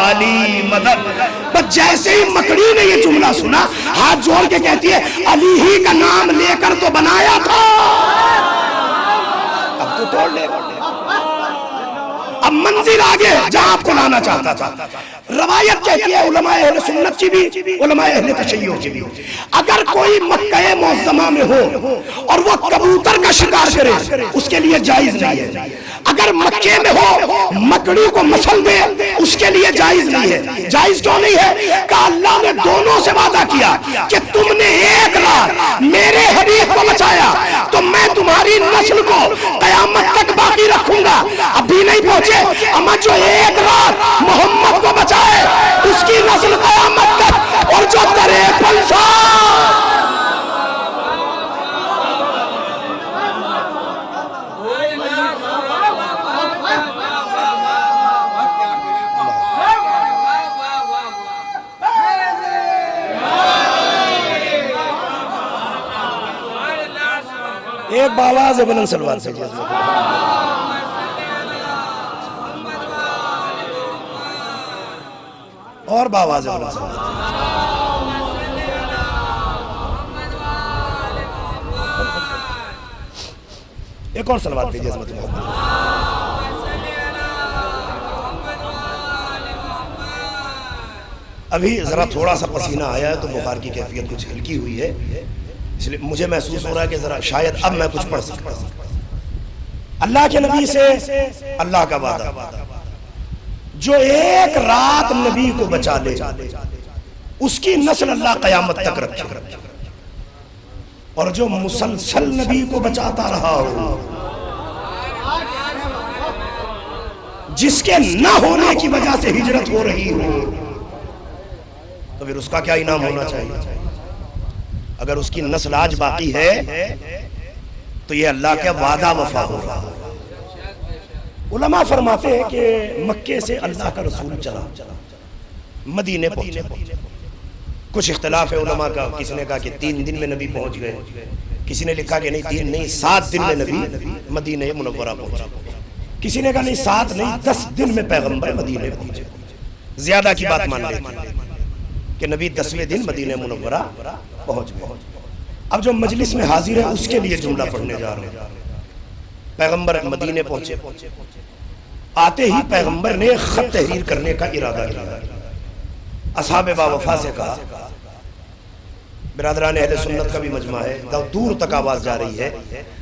علی مدد. بس جیسے ہی مکڑی نے یہ جملہ سنا ہاتھ جوڑ کے کہتی ہے علی ہی کا نام لے کر تو بنایا تھا, اب تو توڑ لے گا. اب منزل آگے جہاں آپ کو لانا چاہتا تھا. روایت کہتی ہے علماء اہل سنت کی بھی علماء اہل تشیع کی بھی, اگر کوئی مکہ معظمہ میں ہو اور وہ کبوتر کا شکار کرے اس کے لیے جائز نہیں ہے. اگر مکے میں ہو مکڑی کو مسل دے اس کے لیے جائز نہیں ہے. جائز کیوں نہیں ہے؟ کہ اللہ نے دونوں سے وعدہ کیا کہ تم نے ایک رات میرے حبیب کو بچایا تو میں تمہاری نسل کو قیامت تک باقی رکھوں گا. ابھی نہیں پہنچے, اما جو ایک رات محمد کو بچائے اس کی نسل قیامت تک, اور جو درے پنسا ایک باواز بلند سلوات سے اور باواز بلند سلوات. ایک اور سلوات دیجیے عظمت محمد. ابھی ذرا تھوڑا سا پسینہ آیا ہے تو بخار کی کیفیت کچھ ہلکی ہوئی ہے, اس لیے مجھے محسوس ہو رہا ہے کہ ذرا شاید اب میں کچھ پڑھ سکتا ہوں. اللہ کے نبی سے اللہ کا وعدہ, جو ایک رات نبی کو بچا لے اس کی نسل اللہ قیامت تک رکھے, اور جو مسلسل نبی کو بچاتا رہا ہو, جس کے نہ ہونے کی وجہ سے ہجرت ہو رہی ہو, تو پھر اس کا کیا انعام ہونا چاہیے؟ اگر اس کی نسل آج باقی ہے تو یہ اللہ کا وعدہ وفا ہوگا. علماء فرماتے ہیں کہ مکے سے اللہ کا رسول چلا مدینے پہنچے. کچھ اختلاف ہے علماء کا, کسی نے کہا کہ 3 دن میں نبی پہنچ گئے, کسی نے لکھا کہ نہیں 3 نہیں 7 دن میں نبی مدینہ منورہ پہنچے, کسی نے کہا نہیں 7 نہیں 10 دن میں پیغمبر مدینے پہنچے. زیادہ کی بات مان لیتے کہ نبی 10ویں دن مدینہ منورہ پہنچ گئے. اب جو مجلس میں حاضر ہے اس کے لیے جملہ پڑھنے جا رہے ہیں. پیغمبر مدینے پہنچے, آتے ہی پیغمبر نے خط تحریر کرنے کا ارادہ کیا. اصحاب با وفا سے کہا, برادران اہل سنت کا بھی مجمع ہے, دور تک آواز جا رہی ہے,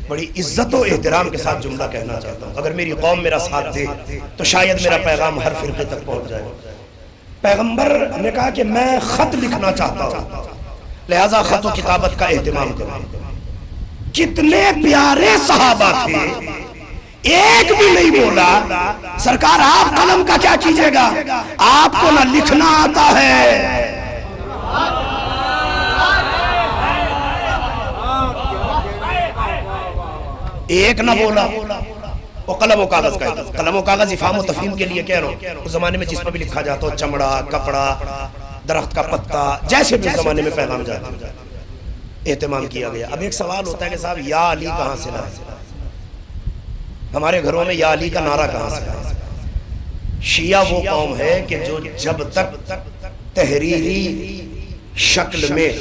بڑی عزت و احترام کے ساتھ جملہ کہنا چاہتا ہوں. اگر میری قوم میرا ساتھ دے تو شاید میرا پیغام ہر فرقے تک پہنچ جائے. پیغمبر نے کہا کہ میں خط لکھنا چاہتا ہوں, لہذا خط و کتابت کا اہتمام کریں. کتنے پیارے صحابہ تھے, ایک بھی نہیں بولا سرکار آپ قلم کا کیا کیجئے گا, آپ کو نہ لکھنا آتا ہے. ایک نہ بولا. وہ قلم و کاغذ کا ہے, قلم و کاغذ افہام و تفہیم کے لیے کہہ رہا ہوں. اس زمانے میں جس پر بھی لکھا جاتا ہو, چمڑا, کپڑا, درخت کا پتا, جیسے بھی زمانے میں پیغام جاتا, اہتمام کیا گیا. اب ایک سوال ہوتا ہے کہ صاحب یا علی کہاں سے لائے؟ ہمارے گھروں میں یا علی کا نعرہ کہاں سے آیا؟ شیعہ وہ قوم ہے کہ جو جب تک تحریری شکل میں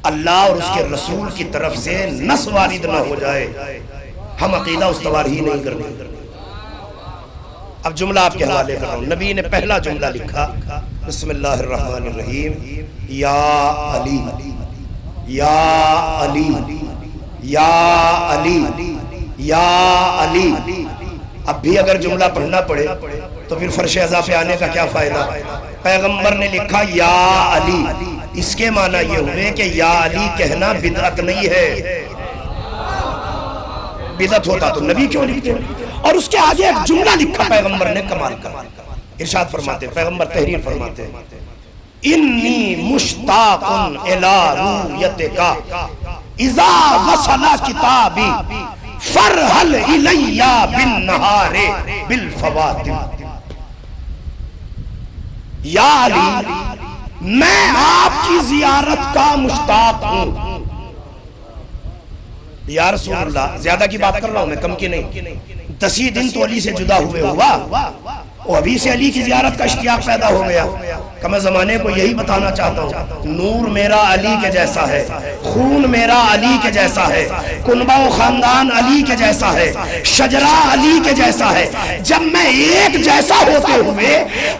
اللہ اور اس کے رسول کی طرف سے نص وارد نہ ہو جائے ہم عقیدہ استوار ہی نہیں کرتے۔ اب جملہ آپ کے حوالے کر رہا ہوں۔ نبی نے پہلا جملہ لکھا، بسم اللہ الرحمن الرحیم، یا علی یا علی یا علی یا علی۔ اب بھی اگر جملہ پڑھنا پڑے تو پھر فرش ازا پہ آنے کا کیا فائدہ؟ پیغمبر نے لکھا یا علی، اس کے معنی یہ ہوئے کہ یا علی کہنا بدعت نہیں ہے۔ بدعت ہوتا تو نبی کیوں لکھتے؟ اور اس کے آگے ایک جملہ لکھا پیغمبر نے کمال کا، ارشاد فرماتے ہیں پیغمبر، تحریر فرماتے ہیں، انی مشتاق الی رؤیتک اذا وصل کتابی فرحل الی بالنہار بالفواتم۔ یا علی میں آپ کی زیارت کا مشتاق ہوں۔ یا رسول اللہ، زیادہ کی بات کر رہا ہوں میں، کم کی نہیں۔ 10 دن تو علی سے جدا ہوئے ہوا، اور ابھی سے علی کی زیارت کا اشتیاق پیدا ہو گیا کہ میں زمانے کو یہی بتانا چاہتا ہوں، نور میرا علی کے جیسا ہے، خون میرا علی کے جیسا ہے، کنبہ و خاندان علی کے جیسا ہے، شجرہ علی کے جیسا ہے۔ جب میں ایک جیسا ہوتے ہوئے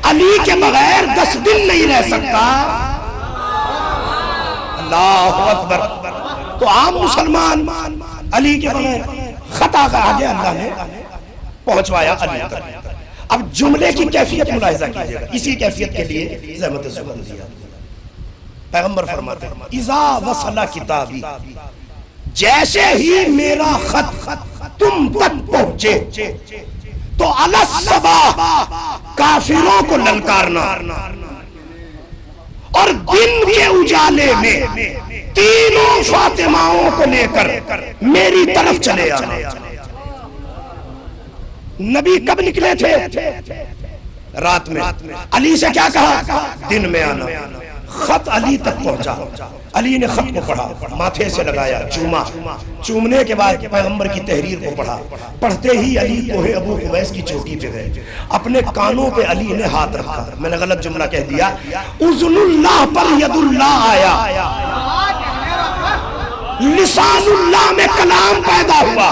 علی کے بغیر 10 دن نہیں رہ سکتا، اللہ اکبر، تو عام مسلمان علی کے بغیر خطا کا آگے اللہ نے پہنچوایا علی تک۔ اب جملے کی کیفیت ملاحظہ کیجئے گا، اسی کیفیت کے لیے زحمت زبان دیا۔ پیغمبر فرماتے ہیں اذا وصل کتابی، جیسے ہی میرا خط تم تک پہنچے تو علی الصباح کافروں کو للکارنا، اور دن کے اجالے میں تینوں فاطماؤں کو لے کر میری طرف چلے آنا۔ نبی کب نکلے تھے؟ رات میں۔ علی سے کیا کہا؟ دن میں آنا۔ خط علی تک پہنچا، علی نے خط کو پڑھا، ماتھے سے لگایا، چوما، چومنے کے بعد پیغمبر کی تحریر کو پڑھا، پڑھتے ہی علی کوہ ابو قبیس کی چوکی پہ گئے، اپنے کانوں پہ علی نے ہاتھ رکھا۔ میں نے غلط جملہ کہہ دیا، اذن اللہ پر ید اللہ آیا، لسان اللہ میں کلام پیدا ہوا۔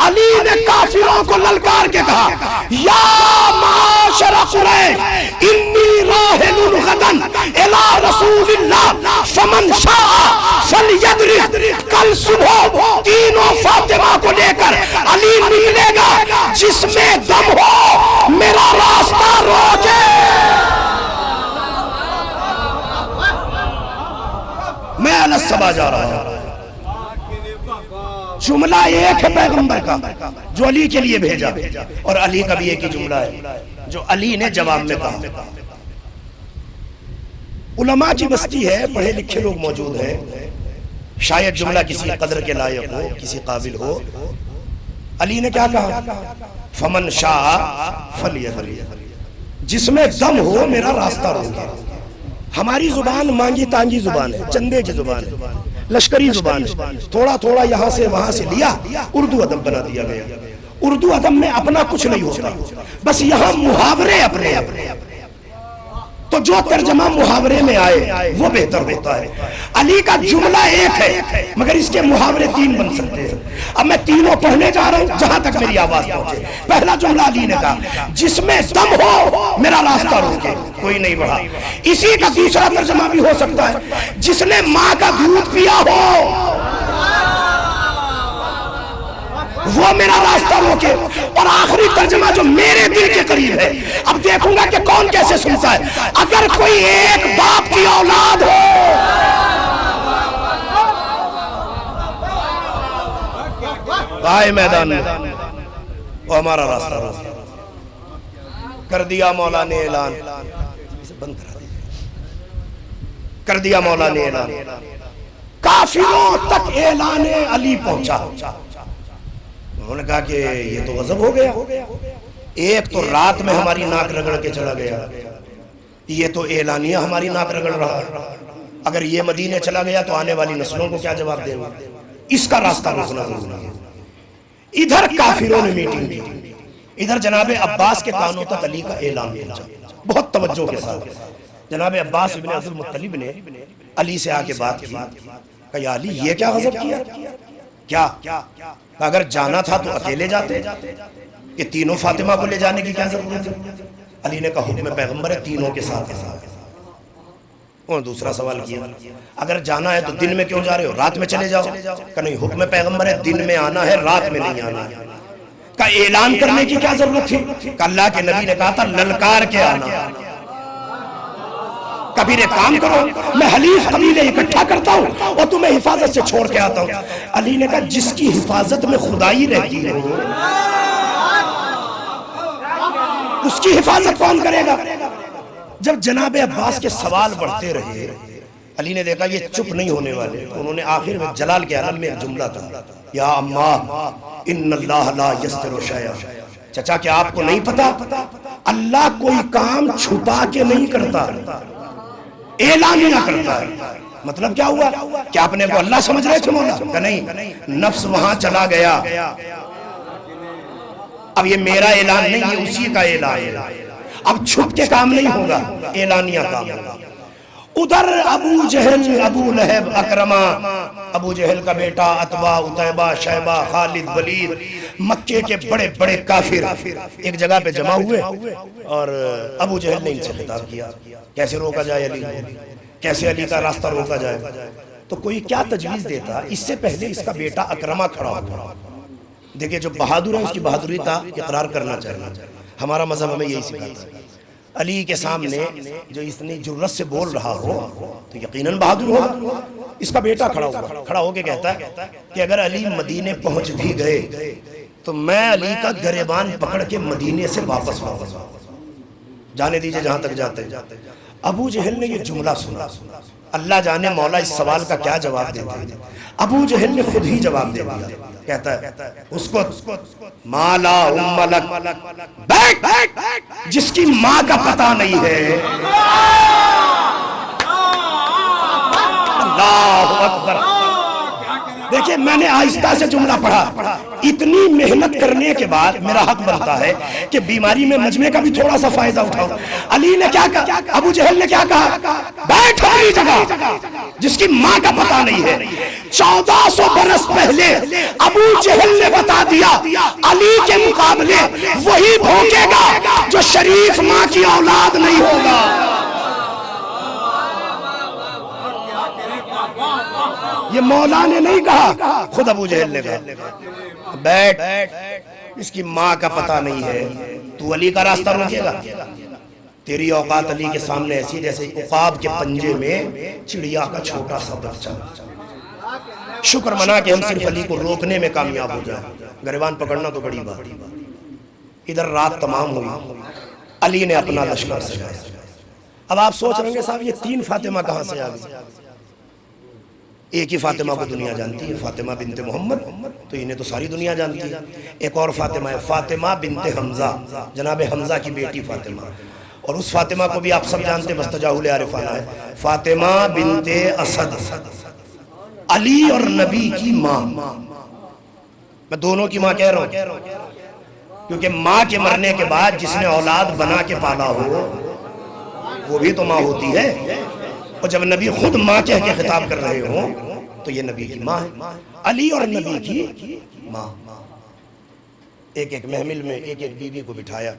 علی نے کافروں کو للکار کے کہا یا معاشر قریش انی راحل غدا الی رسول اللہ فمن شاء فلیدرک۔ کل صبح تینوں فاطمہ کو لے کر علی نکلے گا، جس میں دم ہو میرا راستہ روکے۔ میں علی الصبا جا رہا ہوں۔ جملہ ایک ہے پیغمبر کا جو علی کے لیے بھیجا، اور علی کا بھی ایک ہی جملہ ہے جو علی نے جواب میں کہا۔ علماء کی بستی ہے، پڑھے لکھے لوگ موجود ہیں، شاید جملہ کسی قدر کے لائق ہو، کسی قابل ہو۔ علی نے کیا کہا؟ فمن شاء فلیدرک، جس میں دم ہو میرا راستہ روکے۔ ہماری زبان مانگی تانگی زبان ہے، چندے کی زبان ہے، لشکری زبان ہے، تھوڑا تھوڑا یہاں سے وہاں سے لیا، اردو ادب بنا دیا گیا۔ اردو ادب میں اپنا کچھ نہیں ہوتا، بس یہاں محاورے اپنے، تو جو ترجمہ محاورے میں آئے وہ بہتر ہوتا ہے۔ علی کا جملہ ایک ہے مگر اس کے محاورے 3 بن سکتے ہیں۔ اب میں تینوں پڑھنے جا رہا ہوں جہاں تک میری آواز پہنچے۔ پہلا جملہ علی نے کہا جس میں دم ہو میرا راستہ روکے، کوئی نہیں بڑھا۔ اسی کا دوسرا ترجمہ بھی ہو سکتا ہے جس نے ماں کا دودھ پیا ہو وہ میرا راستہ روکے، اور آخری ترجمہ جو میرے دل کے قریب ہے، اب دیکھوں گا کہ کون کیسے سنتا ہے۔ اگر کوئی ایک باپ کی اولاد ہو آئے میدان میں، وہ ہمارا راستہ روکے۔ کر دیا مولا نے اعلان، بند کرا دیا، کر دیا مولا نے اعلان، کافروں تک اعلان علی پہنچا۔ انہوں نے کہا کہ یہ تو غضب ہو گیا، ایک تو رات میں ہماری ناک رگڑ کے چلا گیا، یہ تو اعلانیہ ہماری ناک رگڑ رہا، اگر یہ مدینے چلا گیا تو آنے والی نسلوں کو کیا جواب دیں گے؟ اس کا راستہ روکنا ضروری ہے۔ ادھر کافروں نے میٹنگ کی، ادھر جناب عباس کے کانوں تک علی کا اعلان پہنچا، بہت توجہ کے ساتھ۔ جناب عباس ابن عبد المطلب نے علی سے آ کے بات کی کہ یا علی یہ کیا غضب کیا، کیا اگر جانا تھا تو اکیلے جاتے، کہ تینوں فاطمہ کو لے جانے کی کیا ضرورت ہے؟ علی نے کہا حکم پیغمبر ہے تینوں کے ساتھ ہے۔ اور دوسرا سوال کیا اگر جانا ہے تو دن میں کیوں جا رہے ہو، رات میں چلے جاؤ، کہ نہیں حکم پیغمبر ہے دن میں آنا ہے رات میں نہیں آنا ہے۔ کہ اعلان کرنے کی کیا ضرورت تھی، کہ اللہ کے نبی نے کہا تھا للکار کے آنا۔ کبھی ایک کام کرو میں حلیف قبیلے اکٹھا کرتا ہوں اور تمہیں حفاظت سے چھوڑ کے آتا ہوں۔ علی نے کہا جس کی حفاظت میں خدائی رہتی ہے اس کی حفاظت کون کرے گا؟ جب جناب عباس کے سوال بڑھتے رہے علی نے دیکھا یہ چپ نہیں ہونے والے، انہوں نے آخر میں جلال کے عالم میں ایک جملہ تھا، یا اما ان اللہ لا یستر شیئا، چچا کیا آپ کو نہیں پتا اللہ کوئی کام چھپا کے نہیں کرتا، اعلانیہ کرتا ہے۔ مطلب کیا ہوا کہ آپ نے کو اللہ سمجھ رہے تھے مولا، کہ نہیں نفس وہاں چلا گیا، اب یہ میرا اعلان نہیں یہ اسی کا اعلان ہے، اب چھپ کے کام نہیں ہوگا اعلانیہ کام ہوگا۔ ادھر ابو جہل، ابو لہب، اکرمہ، ابو جہل کا بیٹا عتبہ، عتیبہ، شیبہ، خالد، ولید، مکے کے بڑے بڑے کافر ایک جگہ پہ جمع ہوئے اور ابو جہل نے ان سے خطاب کیا کیسے روکا جائے علی، کیسے علی کا راستہ روکا جائے۔ تو کوئی کیا تجویز دیتا، اس سے پہلے اس کا بیٹا اکرمہ کھڑا ہوا۔ دیکھیں جو بہادر ہے اس کی بہادری کا اقرار کرنا چاہیے، ہمارا مذہب ہمیں یہی سکھاتا ہے۔ علی کے سامنے جو اتنی جرت سے بول رہا ہو تو یقیناً بہادر ہوگا۔ اس کا بیٹا کھڑا ہو کے کہتا ہے کہ اگر علی مدینے پہنچ بھی گئے تو میں علی کا گریبان پکڑ کے مدینے سے واپس جانے دیجئے جہاں تک جاتے۔ ابو جہل نے یہ جملہ سنا، اللہ جانے مولا اس سوال کا کیا جواب دیتے ہیں۔ ابو جہل نے خود ہی جواب دے دیا، کہتا ہے اس کو مالا ام لک، بیٹھ جس کی ماں کا پتہ نہیں ہے۔ اللہ اکبر۔ دیکھیں میں نے آہستہ سے جملہ پڑھا، اتنی محنت کرنے کے بعد میرا حق بنتا ہے کہ بیماری میں مجمع کا بھی تھوڑا سا فائدہ اٹھاؤ۔ علی نے کیا کہا، ابو جہل نے کیا کہا، بیٹھ اپنی جگہ جس کی ماں کا پتہ نہیں ہے۔ 1400 برس پہلے ابو جہل نے بتا دیا علی کے مقابلے وہی بھوکے گا جو شریف ماں کی اولاد نہیں ہوگا۔ یہ مولا نے نہیں کہا، خود ابو جہل نے کہا بیٹھ اس کی ماں کا پتہ نہیں ہے، تو علی کا راستہ روکے گا؟ تیری اوقات علی کے سامنے ایسی جیسے عقاب کے پنجے میں چڑیا کا چھوٹا سا بچہ۔ شکر منا کہ ہم صرف علی کو روکنے میں کامیاب ہو جائیں، گریبان پکڑنا تو بڑی بات۔ ادھر رات تمام ہوئی، علی نے اپنا لشکر سجایا۔ اب آپ سوچ رہے ہیں صاحب یہ 3 فاطمہ کہاں سے آ گئی؟ ایک ہی فاطمہ کو دنیا جانتی ہے، فاطمہ بنت محمد، تو انہیں تو ساری دنیا جانتی ہے۔ ایک اور فاطمہ ہے، فاطمہ بنت حمزہ، جناب حمزہ کی بیٹی فاطمہ، اور اس فاطمہ کو بھی آپ سب جانتے ہیں، مستجاہل عارفانہ ہے، فاطمہ بنت اسد، علی اور نبی کی ماں۔ میں دونوں کی ماں کہہ رہا ہوں کیونکہ ماں کے مرنے کے بعد جس نے اولاد بنا کے پالا ہو وہ بھی تو ماں ہوتی ہے، اور جب نبی خود ماں کہہ کے خطاب کر رہے ہوں تو یہ نبی کی ماں ہے، علی اور نبی کی ماں۔ ایک ایک محمل میں ایک ایک بیوی کو بٹھایا۔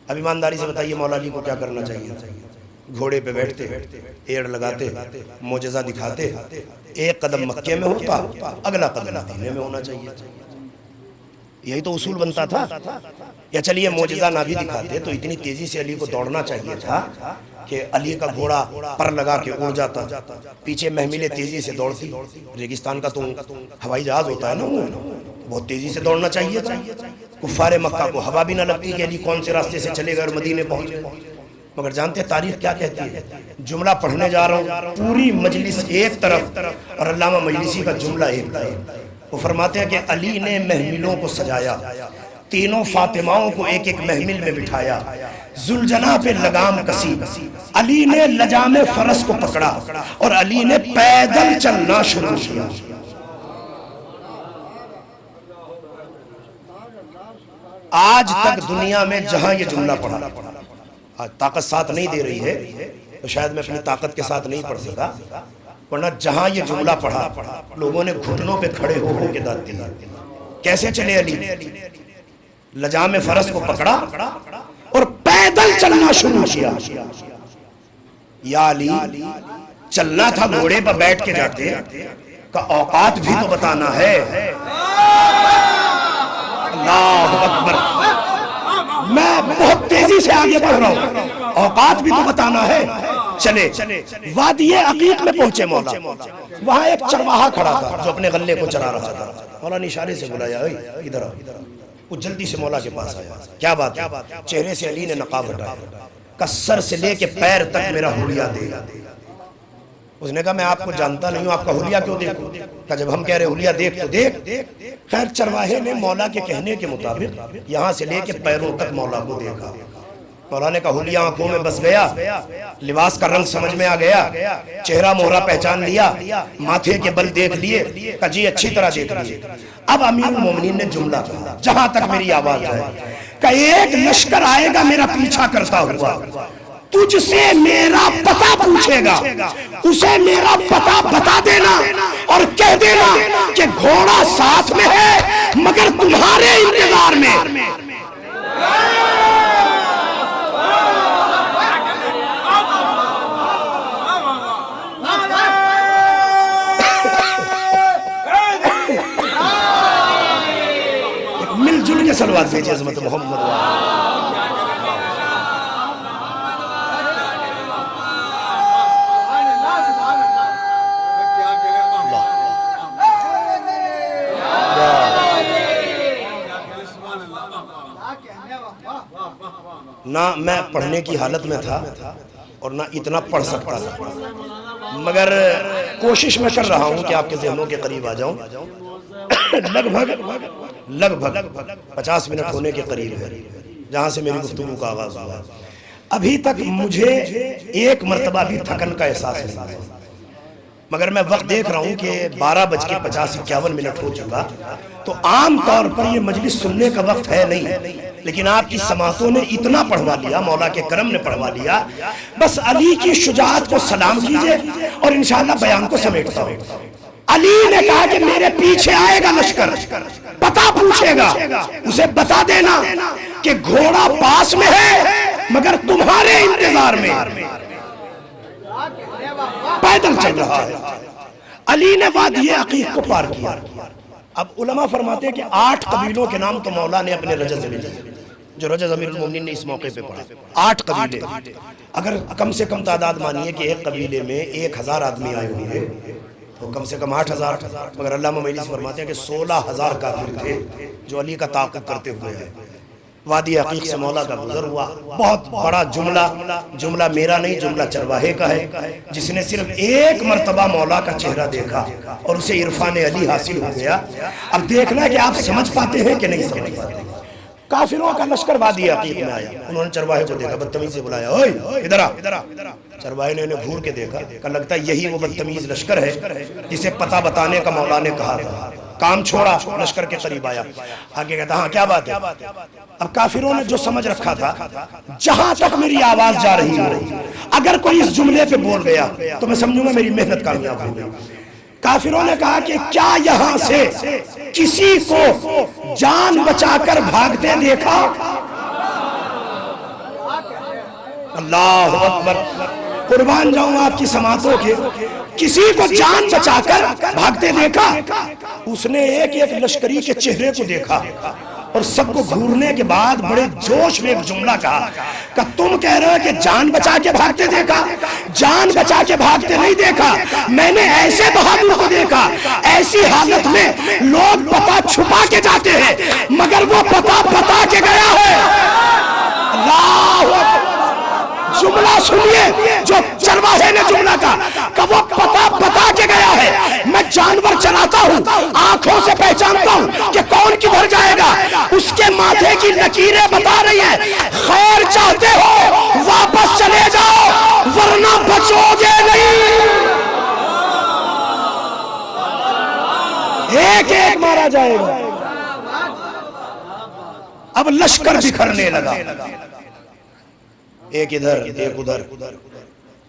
اب ایمانداری سے بتائیے مولا علی کو کیا کرنا چاہیے؟ گھوڑے پہ بیٹھتے، ایڑ لگاتے، معجزہ دکھاتے، ایک قدم مکے میں ہوتا، اگلا قدم مدینے میں ہونا چاہیے۔ یہی تو اصول بنتا تھا۔ یا چلیے معجزہ نہ بھی دکھاتے تو اتنی تیزی سے علی کو دوڑنا چاہیے تھا کہ علی کا گھوڑا پر لگا کے اڑ جاتا، پیچھے محملیں تیزی سے دوڑتی۔ ریگستان کا تو ہوائی جہاز ہوتا ہے نا، بہت تیزی سے دوڑنا چاہیے تھا۔ کفار مکہ کو ہوا بھی نہ لگتی کہ علی کون سے راستے سے چلے گئے اور مدینے پہنچ گئے۔ مگر جانتے ہیں تاریخ کیا کہتی ہے؟ جملہ پڑھنے جا رہا ہوں، پوری مجلس ایک طرف اور علامہ مجلسی کا جملہ ایک طرف۔ وہ فرماتے ہیں کہ علی نے محملوں کو سجایا، تینوں فاطماؤں کو ایک ایک محمل میں بٹھایا، ذوالجناح پہ لگام کسی، علی نے لجام فرس کو پکڑا اور علی نے پیدل چلنا شروع کیا۔ آج تک دنیا میں جہاں یہ جملہ پڑھا، آج طاقت ساتھ نہیں دے رہی ہے تو شاید میں اپنی طاقت کے ساتھ نہیں پڑھ سکا، ورنہ جہاں یہ جملہ پڑھا لوگوں نے گھٹنوں پہ کھڑے ہو کے داد دی۔ کیسے چلے علی؟ لجام فرس کو پکڑا اور پیدل چلنا شروع کیا۔ یا علی، چلنا تھا گھوڑے پر بیٹھ کے جاتے، کا اوقات بھی تو بتانا ہے۔ اللہ اکبر، میں بہت تیزی سے آگے بڑھ رہا ہوں، اوقات بھی تو بتانا ہے۔ چلے وادی عقیق میں پہنچے مولا، وہاں ایک چرواہا کھڑا تھا جو اپنے غلے کو چرا رہا تھا۔ مولا نے اشارے سے بلایا، ادھر آ۔ وہ جلدی سے مولا کے پاس آیا۔ کیا بات ہے؟ چہرے سے علی نے نقاب ہٹایا، کہ سر سے لے کے پیر تک میرا حلیہ دے۔ اس نے کہا میں آپ کو جانتا نہیں ہوں، آپ کا حلیہ کیوں دیکھوں؟ کہ جب ہم کہہ رہے حلیہ دیکھ تو دیکھ۔ خیر چرواہے نے مولا کے کہنے کے مطابق یہاں سے لے کے پیروں تک مولا کو دیکھا۔ مولا نے کہا حلیہ آنکھوں میں بس گیا، لباس کا رنگ سمجھ میں آ گیا، چہرہ مہرہ پہچان لیا، ماتھے کے بل دیکھ لیے، کہا جی اچھی طرح دیکھ لیے۔ اب امیر المومنین نے جملہ کہا جہاں تک میری آواز جائے، کہ ایک لشکر آئے گا میرا پیچھا کرتا ہوا، تجھ سے میرا پتہ پوچھے گا، اسے میرا پتہ بتا دینا اور کہہ دینا کہ گھوڑا ساتھ میں ہے مگر تمہارے انتظار میں۔ مل جل کے صلوات بھیجئے عظمت محمد۔ نہ میں پڑھنے کی حالت میں تھا اور نہ اتنا پڑھ سکتا تھا، مگر کوشش میں کر رہا ہوں کہ آپ کے ذہنوں کے قریب آ جاؤں۔ لگ بھگ 50 منٹ ہونے کے قریب ہے جہاں سے میری گفتگو کا آغاز ہوا۔ ابھی تک مجھے ایک مرتبہ بھی تھکن کا احساس نہیں ہے، مگر میں وقت دیکھ رہا ہوں کہ 12:50-51 ہو چکا، تو عام طور پر یہ مجلس سننے کا وقت ہے نہیں، لیکن آپ کی سماعتوں نے اتنا پڑھوا لیا، مولا کے کرم نے پڑھوا لیا، بس علی کی شجاعت کو سلام کیجئے اور انشاءاللہ بیان کو سمیٹتا ہوں۔ علی نے کہا کہ میرے پیچھے آئے گا لشکر، پتہ پوچھے گا، اسے بتا دینا کہ گھوڑا پاس میں ہے مگر تمہارے انتظار میں۔ پیدل چل رہا ہے، علی نے وادی عقیق کو پار کیا۔ اب علماء فرماتے ہیں کہ 8 قبیلوں کے نام تو مولا نے اپنے رجز میں لیے، جو رجز امیر المومنین نے اس موقع پہ پڑھا۔ 8 قبیلے، اگر کم سے کم تعداد مانیے کہ ایک قبیلے میں 1000 آدمی آئے ہوئے تو کم سے کم 8000، مگر علامہ مجلس فرماتے ہیں کہ 16000 کافر تھے جو علی کا تعاقب کرتے ہوئے ہیں۔ وادی عقیق سے مولا کا گزر ہوا، بہت بڑا جملہ میرا نہیں، جملہ چرواہے کا ہے، جس نے صرف ایک مرتبہ مولا کا چہرہ دیکھا اور اسے عرفان علی حاصل ہو گیا۔ اب دیکھنا ہے کہ آپ سمجھ پاتے ہیں کہ نہیں سمجھ پاتے۔ کافروں کا لشکر وادی عقیق میں آیا، انہوں نے چرواہے کو دیکھا، بدتمیزی سے بلایا، اوئے ادھر آ۔ چرواہے نے انہیں گھور کے دیکھا کہ لگتا ہے یہی وہ بدتمیز لشکر ہے جسے پتہ بتانے کا مولا نے کہا تھا۔ کام چھوڑا، لشکر کے قریب آیا، آگے کہتا ہاں کیا بات ہے؟ اب کافروں نے جو سمجھ رکھا تھا، جہاں تک میری آواز جا رہی ہو، اگر کوئی اس جملے پہ بول گیا تو میں سمجھوں گا میری محنت کامیاب ہو گئی۔ کافروں نے کہا کہ کیا یہاں سے کسی کو جان بچا کر بھاگتے دیکھا؟ اللہ اکبر، قربان جاؤں آپ کی سماعتوں کے، کسی کو جان بچا کر بھاگتے دیکھا؟ اس نے ایک ایک لشکری کے چہرے کو دیکھا اور سب کو گھورنے کے بعد بڑے جوش میں ایک جملہ کہا کہ تم کہہ رہے ہو کہ جان بچا کے بھاگتے دیکھا؟ جان بچا کے بھاگتے نہیں دیکھا، میں نے ایسے بہادر کو دیکھا، ایسی حالت میں لوگ پتہ چھپا کے جاتے ہیں مگر وہ پتہ بتا کے گیا ہے۔ اللہ اکبر، جملہ سنیے جو چرواہے نے جملہ کہا کہ وہ پتہ بتا کے گیا ہے۔ میں جانور چلاتا ہوں، آنکھوں سے پہچانتا ہوں کہ کون کدھر جائے گا، اس کے ماتھے کی لکیریں بتا رہی ہیں۔ خیر چاہتے ہو واپس چلے جاؤ ورنہ بچو گے نہیں، ایک ایک مارا جائے گا۔ اب لشکر بکھرنے لگا، ایک ادھر ایک ادھر۔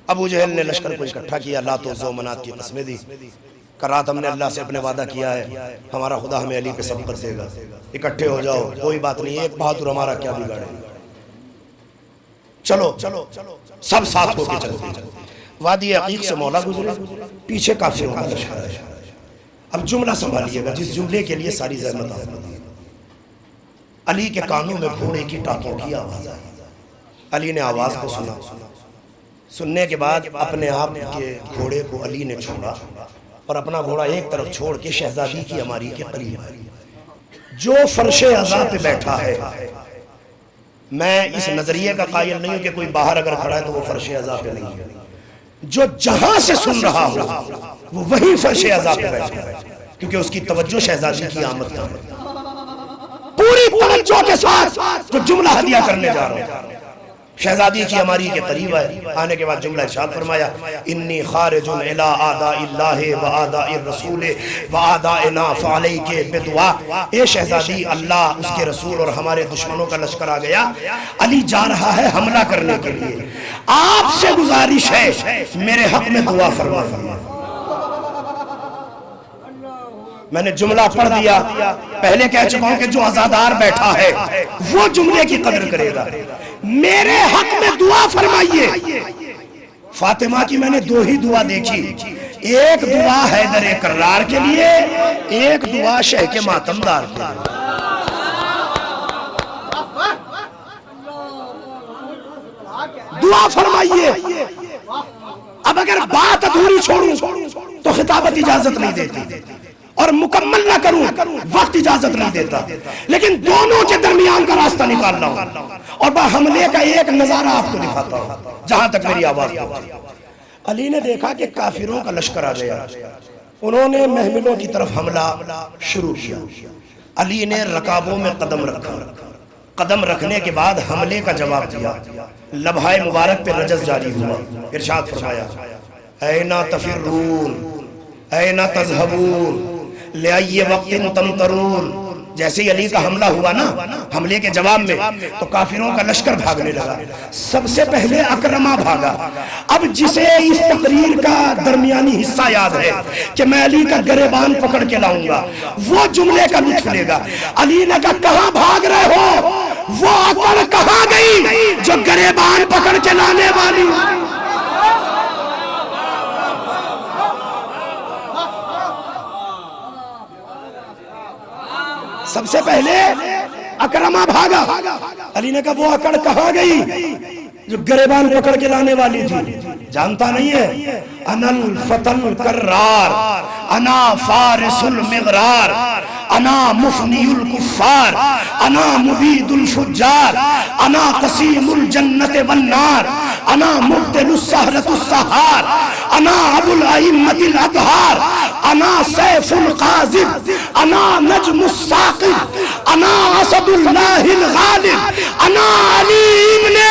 ابو جہل نے لشکر کو اکٹھا کیا، لات و عزا و منات کی قسمیں دی، رات ہم نے اللہ سے اپنے وعدہ کیا ہے ہمارا خدا ہمیں علی پہ سبقت دے گا، اکٹھے ہو جاؤ، کوئی بات نہیں، ایک بہادر ہمارا کیا بگاڑے، چلو سب ساتھ ہو کے چلتے ہیں۔ وادی عقیق سے مولا گزرے، پیچھے کافروں کا لشکر ہے۔ اب جملہ سنبھالیے گا جس جملے کے لیے ساری زحمت آئی۔ علی کے کانوں میں گھوڑے کی ٹانکوں کی آواز آئی، علی نے آواز کو سنا، سننے کے بعد اپنے آپ کے گھوڑے کو علی نے چھوڑا اور اپنا گھوڑا ایک طرف چھوڑ کے شہزادی کی عماری کے قریب آئی۔ جو فرش عزا پہ بیٹھا ہے، میں اس نظریے کا قائل نہیں ہوں کہ کوئی باہر اگر کھڑا ہے تو وہ فرش عزا پہ نہیں ہے، جو جہاں سے سن رہا ہو وہ وہی فرش عزا پہ بیٹھا ہے، کیونکہ اس کی توجہ شہزادی کی آمد کا ہے۔ پوری توجہ کے ساتھ جو جملہ ہدیہ کرنے جا رہا ہوں، شہزادی کی عماری کے قریب ہے، آنے کے بعد جملہ ارشاد فرمایا، انی خارج الی اعداء اللہ و اعداء الرسول و اعدائنا فعلیک بدعا۔ اے شہزادی، اللہ، اس کے رسول اور ہمارے دشمنوں کا لشکر آ گیا، علی جا رہا ہے حملہ کرنے کے لیے، آپ سے گزارش ہے میرے حق میں دعا فرما۔ میں نے جملہ پڑھ دیا، پہلے کہہ چکا ہوں کہ جو عزادار بیٹھا ہے وہ جملے کی قدر کرے گا، میرے حق میں دعا فرمائیے۔ فاطمہ کی میں نے دو ہی دعا دیکھی، ایک دعا حیدر کرار کے لیے، ایک دعا شہ کے ماتمدار کے لیے۔ دعا فرمائیے۔ اب اگر بات ادھوری چھوڑوں تو خطابت اجازت نہیں دیتی، اور مکمل نہ کروں وقت اجازت نہیں دیتا، لیکن دونوں کے درمیان کا راستہ نکال رہا ہوں اور حملے کا ایک نظارہ آپ کو دکھاتا ہوں جہاں تک میری آواز پہنچی۔ علی نے دیکھا کہ کافروں کا لشکر آ گیا، انہوں نے محملوں کی طرف حملہ شروع کیا۔ علی نے رکابوں میں قدم رکھا، قدم رکھنے کے بعد حملے کا جواب دیا، لبہائے مبارک پہ رجز جاری ہوا، ارشاد فرمایا، اینا تفرون اینا تذہبون لأی وقت تمترون۔ جیسے ہی علی کا حملہ ہوا نا، حملے کے جواب میں تو کافروں کا لشکر بھاگنے لگا، سب سے پہلے اکرمہ بھاگا۔ اب جسے اس تقریر کا درمیانی حصہ یاد ہے کہ میں علی کا گریبان پکڑ کے لاؤں گا، وہ جملے کا لطف لے گا۔ علی نے کہا کہاں بھاگ رہے ہو؟ وہ اکڑ کہاں گئی جو گریبان پکڑ کے لانے والی؟ سب سے پہلے اکرمہ بھاگا۔ علی نے کہا وہ اکڑ کہاں گئی جو گریبان پکڑ کے لانے والی تھی؟ جانتا نہیں ہے، انا الفتى الكرار، انا فارس المغرار، انا مفنی الکفار، انا مبید الفجار، انا قسیم الجنت والنار، انا مبدل السحرة السحار، انا ابو الائمة الاطہار، انا سیف القاذب، انا نجم الساقب، انا اسد اللہ الغالب، انا علی ابن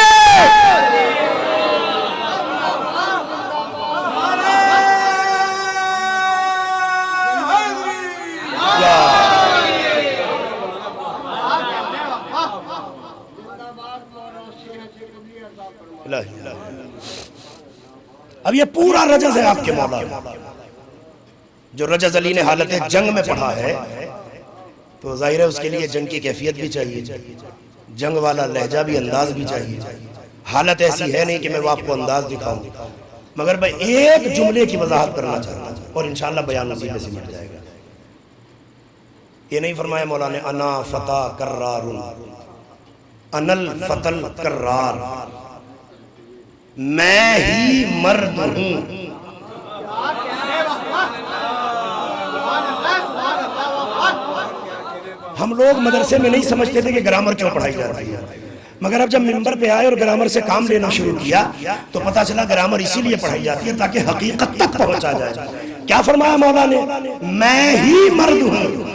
اب یہ پورا رجز ہے آپ کے مولا جو رجز علی نے حالت جنگ میں پڑھا ہے، تو ظاہر ہے اس کے لیے جنگ کی کیفیت بھی چاہیے، جنگ والا لہجہ بھی، انداز بھی چاہیے۔ حالت ایسی ہے نہیں کہ میں وہ آپ کو انداز دکھاؤں، مگر میں ایک جملے کی وضاحت کرنا چاہتا ہوں اور انشاءاللہ بیان اسی میں سمجھ جائے گا۔ یہ نہیں فرمایا مولا نے انا فتى کرار، انا الفتى الکرار، میں ہی مرد ہوں۔ ہم لوگ مدرسے میں نہیں سمجھتے تھے کہ گرامر کیوں پڑھائی جاتی ہے، مگر اب جب منبر پہ آئے اور گرامر سے کام لینا شروع کیا تو پتہ چلا گرامر اسی لیے پڑھائی جاتی ہے تاکہ حقیقت تک پہنچا جائے۔ کیا فرمایا مولا نے؟ میں ہی مرد ہوں۔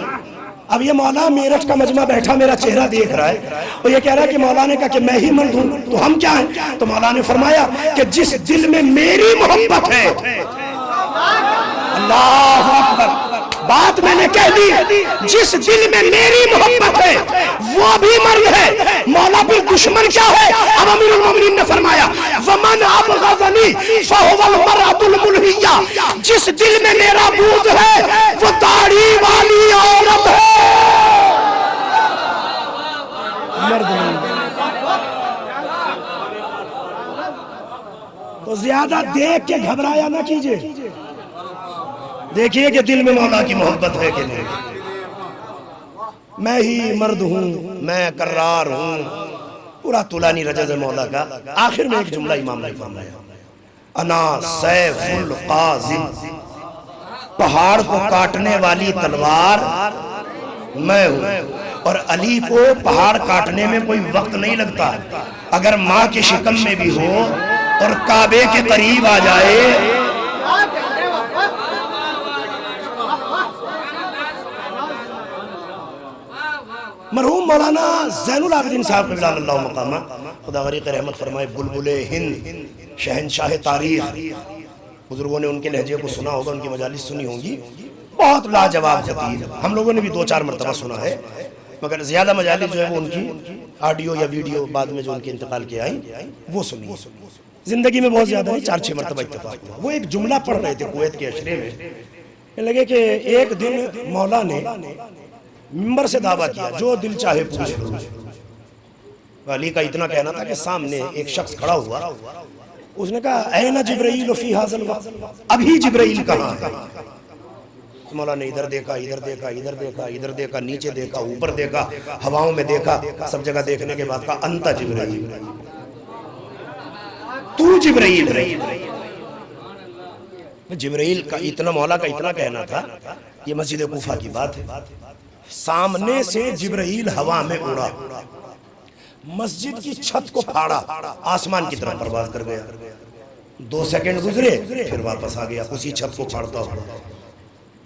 اب یہ مولا میرٹھ کا مجمع بیٹھا میرا چہرہ دیکھ رہا ہے اور یہ کہہ رہا ہے کہ مولا نے کہا کہ میں ہی مرد ہوں، تو ہم کیا ہیں؟ تو مولا نے فرمایا کہ جس دل میں میری محبت ہے، اللہ اکبر، بات میں نے کہہ دی، جس دل میں میری محبت ہے وہ بھی مرد ہے، مولا بھی دشمن کیا ہے؟ اب امیر المومنین نے فرمایا وَمَنْ أَبْغَضَنِي فَهُوَ الْمَرْأَةُ الْمُلْحِيَّةُ، جس دل میں میرا بغض ہے وہ داڑھی والی عورت ہے، مرد نہیں۔ تو زیادہ دیکھ کے گھبرایا نہ کیجئے، دیکھیے کہ دل میں مولا کی محبت ہے کہ نہیں۔ میں ہی مرد ہوں، میں کرار ہوں، پورا طولانی رجز مولا کا۔ آخر میں ایک جملہ امام نے فرمایا انا سیف القاذب، پہاڑ کو کاٹنے والی تلوار میں ہوں، اور علی کو پہاڑ کاٹنے میں کوئی وقت نہیں لگتا، اگر ماں کے شکم میں بھی ہو اور کعبے کے قریب آ جائے۔ مرحوم مولانا زین العابدین صاحب قبلہ اللہ مقامہ، خدا غریق رحمت فرمائے، بلبل ہند، شہنشاہ تاریخ، بزرگوں نے ان کے لہجے کو سنا ہوگا، ان کی مجالس سنی ہوں گی، بہت لاجواب خطیب، ہم لوگوں نے بھی 2-4 مرتبہ سنا ہے، مگر زیادہ مجالس جو ہے وہ ان کی آڈیو یا ویڈیو بعد میں جو ان کے انتقال کے آئیں وہ سنی، زندگی میں بہت زیادہ نہیں، 4-6 مرتبہ اتفاق ہوا۔ وہ ایک جملہ پڑھ رہے تھے کویت کے عشرے میں، لگے کہ ایک دن مولا نے ممبر سے دعویٰ کیا جو دل چاہے پوچھ لو۔ علی کا اتنا کہنا تھا کہ سامنے ایک شخص کھڑا ہوا، اس نے کہا این جبرائیل فی ھذا الوقت، ابھی جبرائیل کہاں ہے؟ مولا نے ادھر دیکھا، ادھر دیکھا، ادھر دیکھا، ادھر دیکھا، نیچے دیکھا، اوپر دیکھا، ہواؤں میں دیکھا، سب جگہ دیکھنے کے بعد کہا انت جبرائیل، تو جبرائیل ہے۔ جبرائیل کا اتنا، مولا کا اتنا کہنا تھا، یہ مسجد کوفہ کی بات ہے، سامنے سے جبرائیل ہوا میں اڑا، مسجد کی چھت کو پھاڑا، آسمان کی طرف پرواز کر گیا، 2 سیکنڈ گزرے پھر واپس آ گیا اسی چھت کو پھاڑتا ہوا۔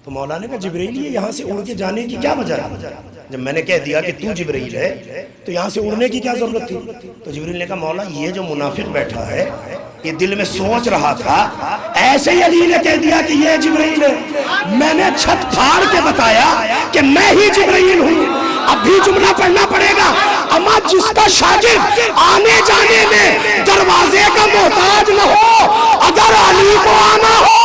تو مولا نے کہا جبرائیل یہ یہاں سے اڑ کے جانے کی کیا وجہ ہے؟ جب میں نے کہہ دیا کہ تو جبرائیل ہے تو یہاں سے اڑنے کی کیا ضرورت تھی؟ تو جبرائیل نے کہا مولا یہ جو منافق بیٹھا ہے یہ دل میں سوچ رہا تھا، ایسے ہی علی نے کہہ دیا کہ یہ جبرائیل ہے، میں نے چھت پھاڑ کے بتایا کہ میں ہی جبرائیل ہوں۔ اب بھی جملہ پڑھنا پڑے گا، اما جس کا شاگرد آنے جانے میں دروازے کا محتاج نہ ہو، اگر علی کو آنا ہو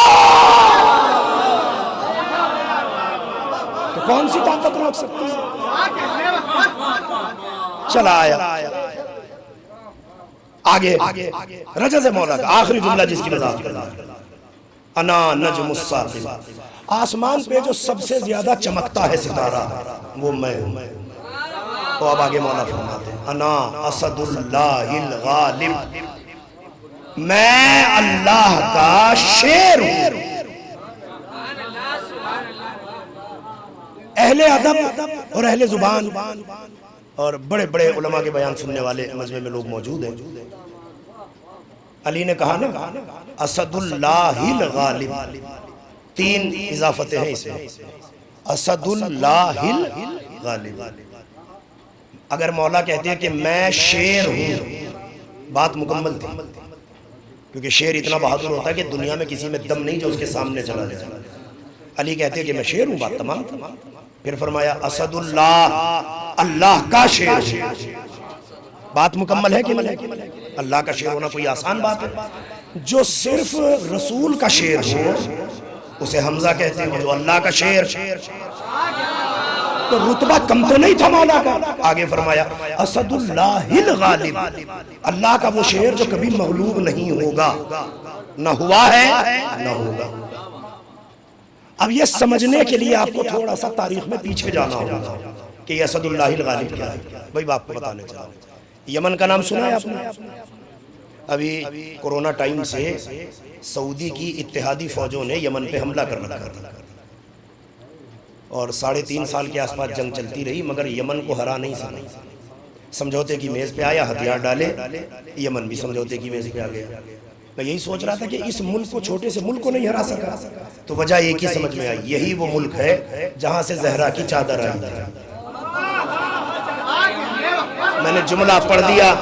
تو کون سی طاقت روک سکتی ہے؟ چلا آیا آگے رجز مولا کا آخری جملہ جس کی وضاحت کرنا انا نجم الساقب، آسمان پہ جو سب سے زیادہ چمکتا ہے ستارہ وہ میں ہوں۔ تو اب آگے مولا فرماتے ہیں انا اسد اللہ الغالب، میں اللہ کا شیر ہوں۔ اہل ادب اور اہل زبان اور بڑے بڑے علماء کے بیان سننے والے مجمع میں لوگ موجود ہیں، علی نے کہا نا اسد اللہ الغالب، 3 اضافتیں ہیں اسے، اسد اللہ الغالب۔ اگر مولا کہتے ہیں کہ میں شیر ہوں بات مکمل تھی، کیونکہ شیر اتنا بہادر ہوتا ہے کہ دنیا میں کسی میں دم نہیں جو اس کے سامنے چلا جائے۔ علی کہتے ہیں کہ میں شیر ہوں، بات تمام۔ پھر فرمایا اسد اللہ، اللہ کا شیر، بات مکمل ہے کہ نہیں؟ اللہ کا شیر ہونا کوئی آسان بات ہے؟ جو صرف رسول کا شیر ہو اسے حمزہ کہتے ہیں، جو اللہ کا شیر، تو رتبہ کم تو نہیں تھا مولا کا۔ آگے فرمایا اسد اللہ الغالب، اللہ کا وہ شیر جو کبھی مغلوب نہیں ہوگا، نہ ہوا ہے نہ ہوگا۔ اب یہ سمجھنے کے لیے آپ کو تھوڑا سا تاریخ میں پیچھے جانا ہوگا کہ یہ اسد اللہ الغالب کیا ہے۔ بھائی آپ کو بتانے چلا، یمن کا نام سنا ہے آپ نے؟ ابھی کورونا ٹائم سے سعودی کی اتحادی فوجوں نے یمن پہ حملہ کر رکھا تھا، اور 3.5 سال کے آس پاس جنگ چلتی رہی مگر یمن کو ہرا نہیں سکا۔ سمجھوتے کی میز پہ آیا، ہتھیار ڈالے، یمن بھی سمجھوتے کی میز پہ آ گیا۔ میں یہی سوچ رہا تھا کہ اس ملک کو، چھوٹے سے ملک کو نہیں ہرا سکا، تو وجہ ایک ہی سمجھ میں آئی، یہی وہ ملک ہے جہاں سے زہرا کی چادر آئی تھی۔ میں نے جملہ پڑھ دیا،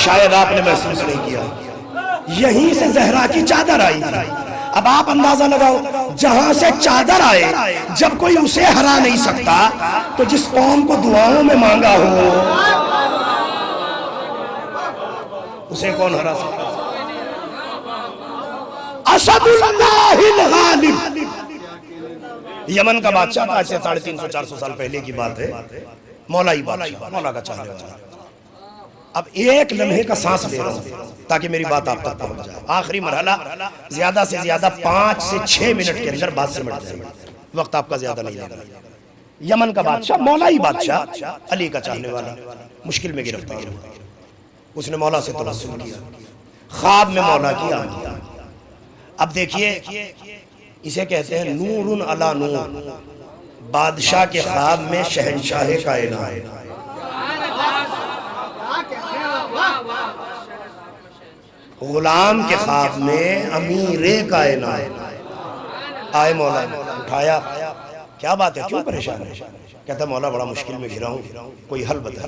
شاید آپ نے محسوس نہیں کیا، یہیں سے زہرا کی چادر آئی تھی۔ اب آپ اندازہ لگاؤ جہاں سے چادر آئے جب کوئی اسے ہرا نہیں سکتا تو جس قوم کو دعاؤں میں مانگا ہو اسے کون ہرا سکتا؟ اسد اللہ الغالب، یمن کا بادشاہ تھا، ایسے 350-400 سال پہلے کی بات ہے، مولائی بادشاہ، مولا کا چاہنے والا۔ اب ایک لمحے کا سانس لے رہا ہوں تاکہ میری بات آپ تک پہنچ جائے۔ آخری مرحلہ زیادہ سے زیادہ 5 سے 6 منٹ کے اندر بات سمجھ جائے گا، وقت آپ کا زیادہ نہیں لینا۔ یمن کا بادشاہ، مولائی بادشاہ، علی کا چاہنے والا، مشکل میں گرفتار ہوا۔ اس نے مولا سے توسل کیا، خواب میں مولا کی آمد۔ اب دیکھیے اسے کہتے ہیں نور علی نور، بادشاہ کے خواب میں شہنشاہ کائنات، غلام کے خواب میں امیر کائنات آئے۔ مولا اٹھایا، کیا بات ہے، کیوں پریشان ہے؟ کہتا مولا بڑا مشکل میں گھرا ہوں، کوئی حل بتا۔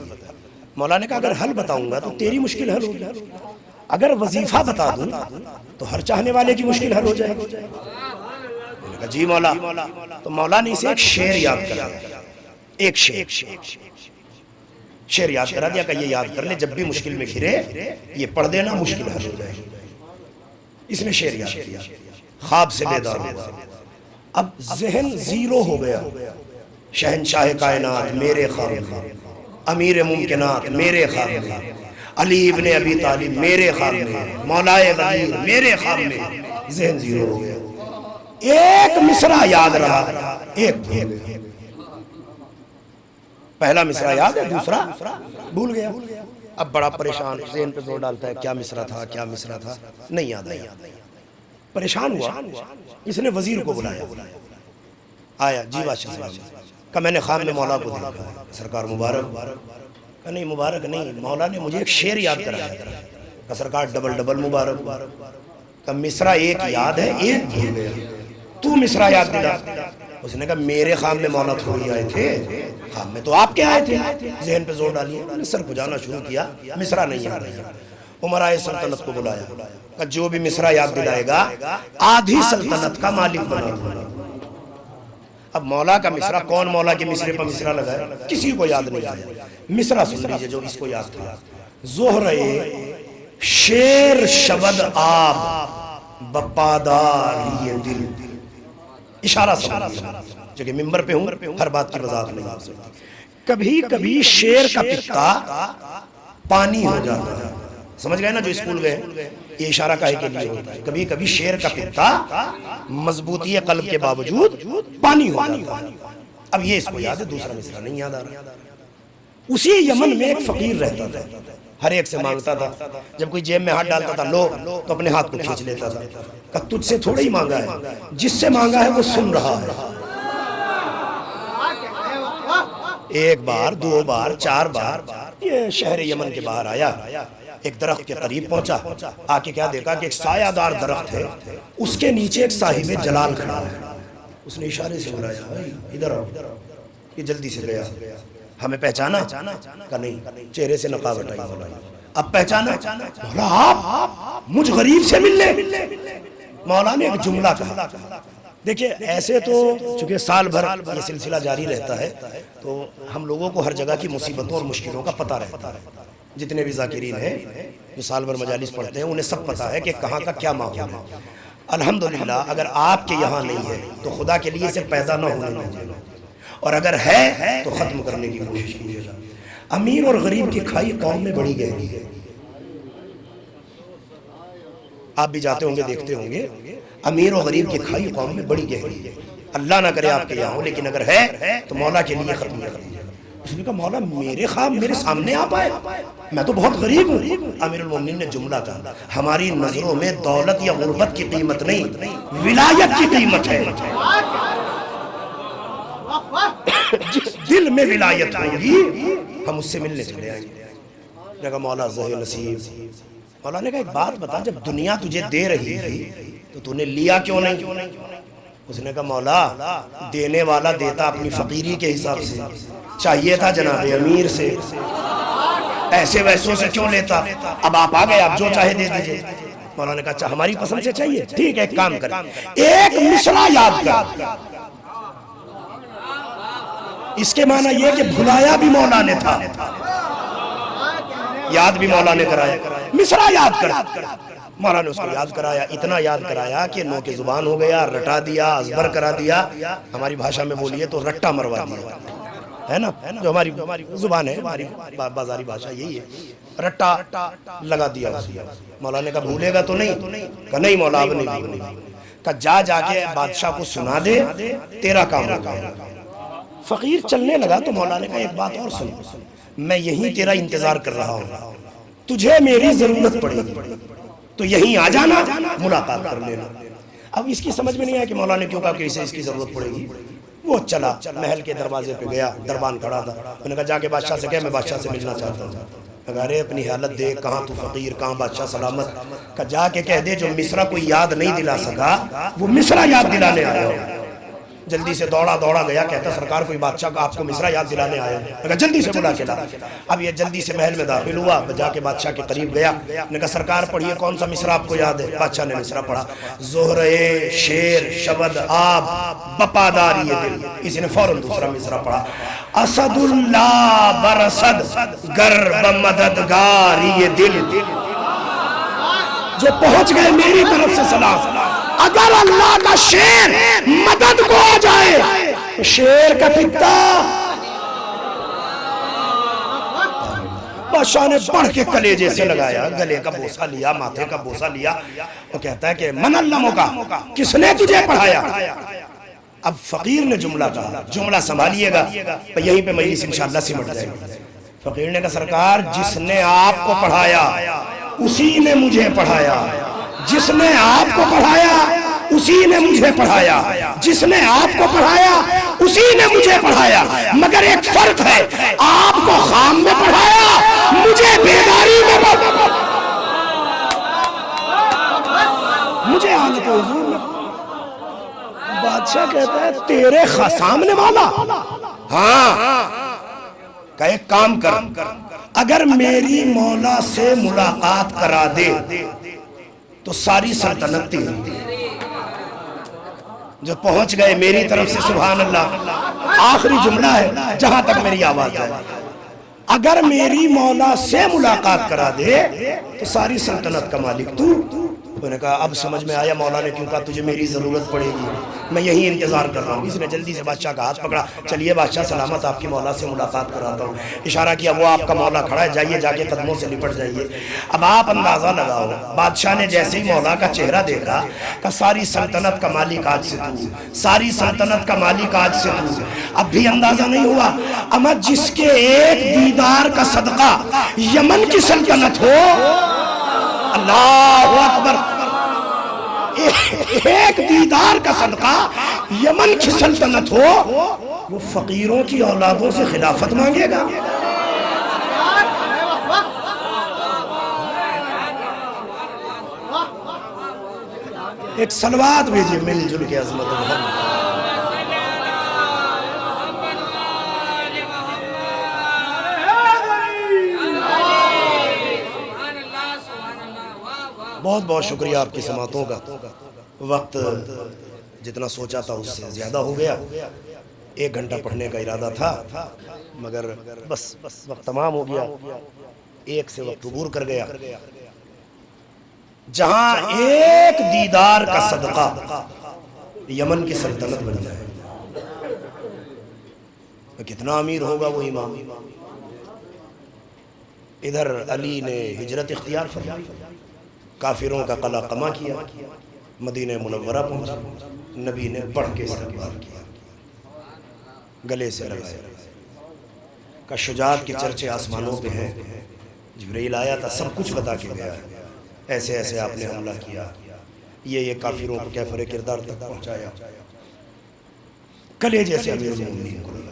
مولا نے کہا اگر حل بتاؤں گا تو تیری مشکل حل ہوگی، اگر وظیفہ بتا دوں تو ہر چاہنے والے کی مشکل حل ہو جائے گی۔ میں نے کہا جی مولا۔ تو مولا نے اسے ایک شعر یاد کرا، ایک شعر یاد کرا دیا کہ یہ یاد کر لے، جب بھی مشکل میں گھرے یہ پڑھ دینا، مشکل حل ہو جائے گی۔ اس نے شعر یاد کیا، خواب سے بیدار ہوا، اب ذہن زیرو ہو گیا۔ شہنشاہ کائنات میرے خواب میں، امیر ممکنات میرے خواب میں، علی ابن ابی طالب میرے خواب میں، مولا غدیر میرے خواب میں، ذہن زیرو ہو گیا۔ ایک مصرع یاد رہا، ایک بھول گیا۔ پہلا مصرع یاد ہے، دوسرا بھول گیا۔ اب بڑا پریشان، ذہن پہ زور ڈالتا ہے، کیا مصرع تھا، کیا مصرع تھا، نہیں یاد آیا۔ پریشان ہوا، اس نے وزیر کو بلایا، آیا جی بادشاہ صاحب، کہ میں نے خواب میں مولا کو دیکھا، سرکار مبارک۔ کہ نہیں مبارک نہیں، مولا نے مجھے ایک شعر یاد کرایا۔ کہ سرکار ڈبل مبارک۔ کہ مصرع ایک یاد ہے، ایک بھول گیا، تو مصرع یاد دلا۔ اس نے کہا میرے خواب میں مولا تھوڑی آئے تھے، خواب میں تو آپ کے آئے تھے۔ ذہن پہ زور ڈالیے، میں نے سر کھجانا شروع کیا، مصرع نہیں یاد رہا۔ عمرائے سلطنت کو بلایا کہ جو بھی مصرع یاد دلائے گا آدھی سلطنت کا مالک بنا دوں گا۔ اب مولا کا مصرع، کون مولا کے مصرے پر مصرع لگائے، کسی کو یاد نہیں آیا۔ مصرع سن لیجئے جو اس کو یاد تھا، زہرے شیر شبد آب بپادار یہ دل، اشارہ سمجھیں جو کہ ممبر پہ ہوں ہر بات کی وضاحت نہیں ہو سکتی۔ کبھی کبھی شیر کا پتا پانی ہو جاتا ہے، سمجھ گئے نا جو اسکول گئے، یہ اشارہ کاہے کے لیے ہوتا ہے۔ کبھی کبھی شیر کا پتا مضبوطی قلب کے باوجود پانی ہو جاتا ہے۔ اب یہ اس کو یاد ہے، دوسرا مصرع نہیں یاد آ رہا۔ اسی یمن میں ایک فقیر رہتا تھا، ہر ایک سے مانگتا تھا، جب کوئی جیب میں ہاتھ ڈالتا تھا لو تو اپنے ہاتھ کو کھینچ لیتا تھا، کہ تجھ سے تھوڑا ہی مانگا ہے، جس سے مانگا ہے وہ سن رہا ہے۔ ایک بار، 2 بار، 4 بار یہ شہر یمن کے باہر آیا، ایک درخت کے قریب پہنچا، آ کے کیا دیکھا کہ ایک سایہ دار درخت ہے، اس کے نیچے ایک صاحب جلال کھڑا ہے۔ اس نے اشارے سے بلایا، ادھر آؤ۔ یہ جلدی سے گیا، ہمیں پہچانا؟ کہ نہیں، چہرے سے نقاب ہٹائی۔ اب پہچانا؟ مولا آپ مجھ غریب سے ملنے؟ مولا نے ایک جملہ کہا۔ دیکھیں ایسے تو چونکہ سال بھر یہ سلسلہ جاری رہتا ہے تو ہم لوگوں کو ہر جگہ کی مصیبتوں اور مشکلوں کا پتہ رہتا ہے۔ جتنے بھی ذاکرین ہیں جو سال بھر مجالس پڑھتے ہیں انہیں سب پتہ ہے کہ کہاں کا کیا ماحول ہے۔ الحمدللہ اگر آپ کے یہاں نہیں ہے تو خدا کے لیے اسے پیدا نہ ہونے دیجیے گا، اور اگر ہے تو ختم کرنے کی کوشش کیجیے گا۔ امیر اور غریب کی کھائی قوم میں بڑی گہری ہے، آپ بھی جاتے ہوں گے دیکھتے ہوں گے، امیر اور غریب کی کھائی قوم میں بڑی گہری ہے۔ اللہ نہ کرے آپ کے یہاں ہو، لیکن اگر ہے تو مولا کے لیے ختم کر دیجیے گا۔ اس نے کہا مولا میرے خواب میرے سامنے آپ آئے، میں تو بہت غریب ہوں۔ امیر المومنین نے جملہ کہا، ہماری نظروں میں دولت یا غربت کی قیمت نہیں، ولایت کی قیمت ہے۔ جس دل میں ولایت ہوگی ہم اس سے ملنے چلے آئیں گے۔ نے کہا مولا زہ نصیب۔ مولا نے کہا ایک بات بتا، جب دنیا تجھے دے رہی تھی تو تو نے لیا کیوں نہیں؟ اس نے کہا مولا دینے والا دیتا اپنی فقیری کے حساب سے، چاہیے تھا جناب امیر سے، ایسے ویسوں سے کیوں لیتا؟ اب آپ آ گئے، آپ جو چاہے دے دیجئے۔ مولانا نے کہا اچھا ہماری پسند سے چاہیے، ٹھیک ہے ایک کام کریں، ایک مصرع یاد کر۔ اس کے معنی یہ کہ بھلایا بھی مولا نے تھا، یاد بھی مولا نے کرایا، مصرع یاد کر۔ مولا نے اس کو یاد کرایا، اتنا یاد کرایا کہ نو کے زبان ہو گیا، رٹا دیا، ازبر کرا دیا، ہماری بھاشا میں بولیے تو رٹا مروا دیا، ہے نا، جو ہماری زبان ہے، ہماری بازاری بھاشا یہی ہے، رٹا لگا دیا۔ مولا نے کہا بھولے گا تو نہیں؟ کہا نہیں مولا اب نہیں بھولے گا۔ کہا جا جا کے بادشاہ کو سنا دے، تیرا کام ہو گیا۔ فقیر چلنے لگا تو مولا نے کہا ایک بات اور سن، میں یہیں تیرا انتظار کر رہا ہوں، تجھے میری ضرورت پڑے گی تو یہیں آ جانا، ملاقات کر لینا۔ اب اس کی سمجھ میں نہیں آیا کہ مولا نے کیوں کہا کہ اسے اس کی ضرورت پڑے گی۔ وہ چلا محل کے دروازے پہ گیا، دربان کھڑا تھا، میں نے کہا جا کے بادشاہ سے کہہ میں بادشاہ سے ملنا چاہتا ہوں۔ میں کہا ارے اپنی حالت دیکھ، کہاں تو فقیر کہاں بادشاہ سلامت۔ کہا جا کے کہہ دے جو مصرع کوئی یاد نہیں دلا سکا وہ مصرع یاد دلانے آیا ہو۔ جلدی سے دوڑا گیا، کہتا سرکار کوئی بادشاہ کا آپ کو مصرع یاد دلانے آیا ہے۔ میں کہا جلدی سے بلا کے لا۔ اب یہ جلدی سے محل میں داخل ہوا، جا کے بادشاہ کے قریب گیا، نے کہا سرکار پڑھیے کون سا مصرع آپ کو یاد ہے؟ بادشاہ نے مصرع پڑھا، زہرے شیر شبد آب وفاداری دل۔ اس نے فوراً دوسرا مصرع پڑھا، اسد اللہ برسد گر بمددگاری دل۔ جو پہنچ گئے میری طرف سے سلام، اگر اللہ کا شیر مدد کو آ جائے تو شیر کا پتا بادشاہ نے بڑھ کے کلیجے سے لگایا، گلے کا بوسہ لیا، ماتھے کا بوسہ لیا، وہ کہتا ہے کہ من علمہ کا، کس نے تجھے پڑھایا؟ اب فقیر نے جملہ کہا، جملہ سنبھالیے گا یہیں پہ مجلس انشاءاللہ سمٹ جائے گا۔ فقیر نے کہا سرکار جس نے آپ کو پڑھایا اسی نے مجھے پڑھایا، جس نے آپ کو پڑھایا اسی نے مجھے پڑھایا، جس نے آپ کو پڑھایا اسی نے مجھے پڑھایا، مگر ایک فرق ہے، آپ کو خام میں پڑھایا، مجھے بیداری میں پڑھایا، مجھے حالت حضور میں۔ بادشاہ کہتا ہے تیرے سامنے والا؟ ہاں۔ کہ ایک کام کر، اگر میری مولا سے ملاقات کرا دے تو ساری سلطنت تیری۔ جو پہنچ گئے میری طرف سے سبحان اللہ، آخری جملہ ہے جہاں تک میری آواز ہے، اگر میری مولا سے ملاقات کرا دے تو ساری سلطنت کا مالک تو۔ میں نے کہا اب سمجھ میں آیا مولا نے کیوں کہا تجھے میری ضرورت پڑے گی، میں یہی انتظار کر رہا ہوں۔ اس نے جلدی سے بادشاہ کا ہاتھ پکڑا، چلیے بادشاہ سلامت آپ کی مولا سے ملاقات کراتا ہوں۔ اشارہ کیا وہ آپ کا مولا کھڑا ہے، جائیے جا کے قدموں سے لپٹ جائیے۔ اب آپ اندازہ لگاؤ، بادشاہ نے جیسے ہی مولا کا چہرہ دیکھا کہ ساری سلطنت کا مالک آج سے تو، ساری سلطنت کا مالک آج سے تو۔ اب بھی اندازہ نہیں ہوا، اما جس کے ایک دیدار کا صدقہ یمن کی سلطنت ہو، اللہ اکبر، ایک دیدار کا صدقہ یمن کی سلطنت ہو، وہ فقیروں کی اولادوں سے خلافت مانگے گا۔ ایک صلوات بھیجئے مل جل کے عظمت محمد۔ بہت بہت شکریہ آپ کی سماعتوں کا۔ وقت جتنا سوچا تھا اس سے زیادہ ہو گیا، 1 گھنٹہ پڑھنے کا ارادہ تھا مگر بس وقت تمام ہو گیا، 1 سے وقت عبور کر گیا۔ جہاں ایک دیدار کا صدقہ یمن کی سلطنت بن جائے، کتنا امیر ہوگا وہ امام۔ ادھر علی نے ہجرت اختیار فرمائی، کافروں کا قلعہ قمع کیا، مدینہ منورہ پہنچا، نبی نے بڑھ کے استقبال کیا، گلے سے لگایا، کہ شجاعت کے چرچے آسمانوں پہ ہیں، جبرائیل آیا تھا سب کچھ بتا کے گیا، ایسے ایسے آپ نے حملہ کیا، یہ کافروں کو کیفر کردار تک پہنچایا، کلیجے سے امیر المومنین کو لگایا۔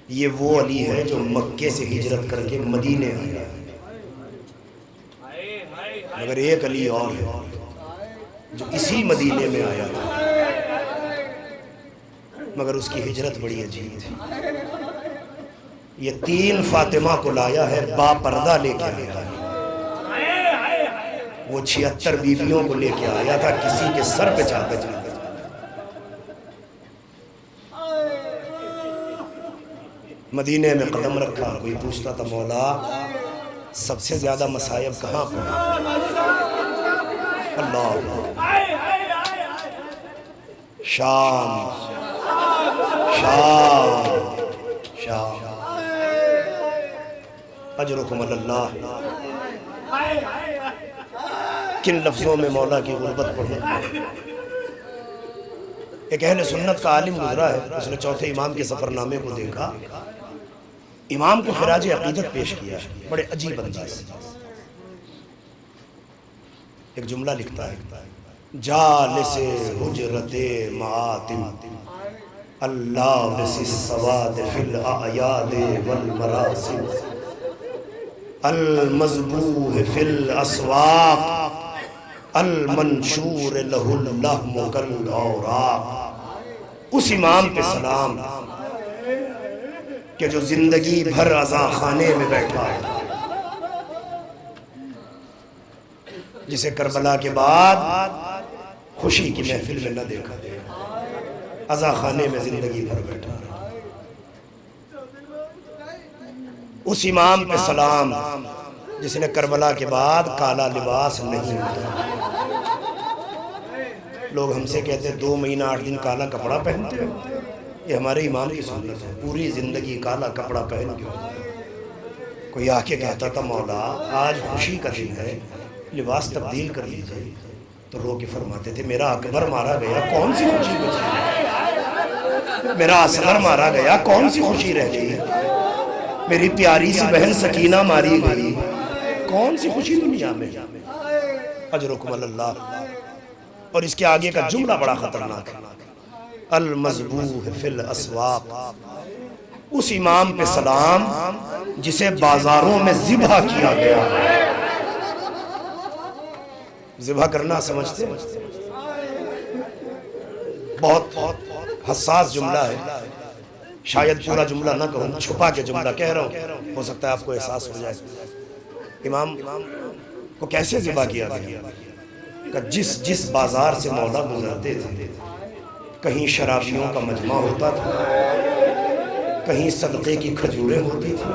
یہ وہ علی ہے جو مکے سے ہجرت کر کے مدینے آیا، مگر ایک علی اور ہے جو اسی مدینے میں آیا تھا مگر اس کی ہجرت بڑی عجیب تھی۔ یہ 3 فاطمہ کو لایا ہے، با پردہ لے کے آیا ہے، وہ 76 بیویوں کو لے کے آیا تھا کسی کے سر پہ چاہتے چاہتے. مدینے میں قدم رکھا. کوئی پوچھتا تھا مولا سب سے زیادہ مصائب کہاں پر؟ اللہ شام شام شام. اجرکم اللہ. کن لفظوں میں مولا کی غربت پڑھیں. ایک اہل سنت کا عالم گزرا ہے, اس نے چوتھے امام کے سفر نامے کو دیکھا, امام کو خراج عقیدت پیش کیا, بڑے عجیب انداز سے ایک جملہ لکھتا ہے, جالس حجرت معاتم اللابس السواد فی الاعیاد والمراسم المذبوح فی الاسواق المنشور لہ اللحم کالاوراق. اس امام پہ سلام کہ جو زندگی بھر عزا خانے میں بیٹھا ہے, جسے کربلا کے بعد خوشی کی محفل میں نہ دیکھا دے, عزا خانے میں زندگی بھر بیٹھا ہے. اس امام پہ سلام جس نے کربلا کے بعد کالا لباس نہیں ہوتا. لوگ ہم سے کہتے ہیں 2 مہینہ 8 دن کالا کپڑا پہنتے ہیں, یہ ہمارے امام کی سنت ہے, پوری زندگی کالا کپڑا پہن کے. کوئی آ کے کہتا تھا مولا آج خوشی کا دن ہے, لباس تبدیل کر لیجئے, تو رو کے فرماتے تھے میرا اکبر مارا گیا کون سی خوشی بچی, میرا اصغر مارا گیا کون سی خوشی رہ گئی, میری پیاری سی بہن سکینہ ماری گئی, کون سی خوشی دنیا میں. اجرکم اللہ. اور اس کے آگے کا جملہ بڑا خطرناک ہے, المذبوح فی الاسواق. اس امام پہ سلام جسے بازاروں میں ذبح کیا گیا. ذبح کرنا سمجھتے ہیں, بہت حساس جملہ ہے, شاید پورا جملہ نہ کہوں, چھپا کے جملہ کہہ رہا ہوں, ہو سکتا ہے آپ کو احساس ہو جائے. امام کو کیسے ذبح کیا گیا کہ جس بازار سے مولا گزرتے تھے کہیں شرابیوں کا مجمع ہوتا تھا, کہیں صدقے کی کھجوریں ہوتی تھی,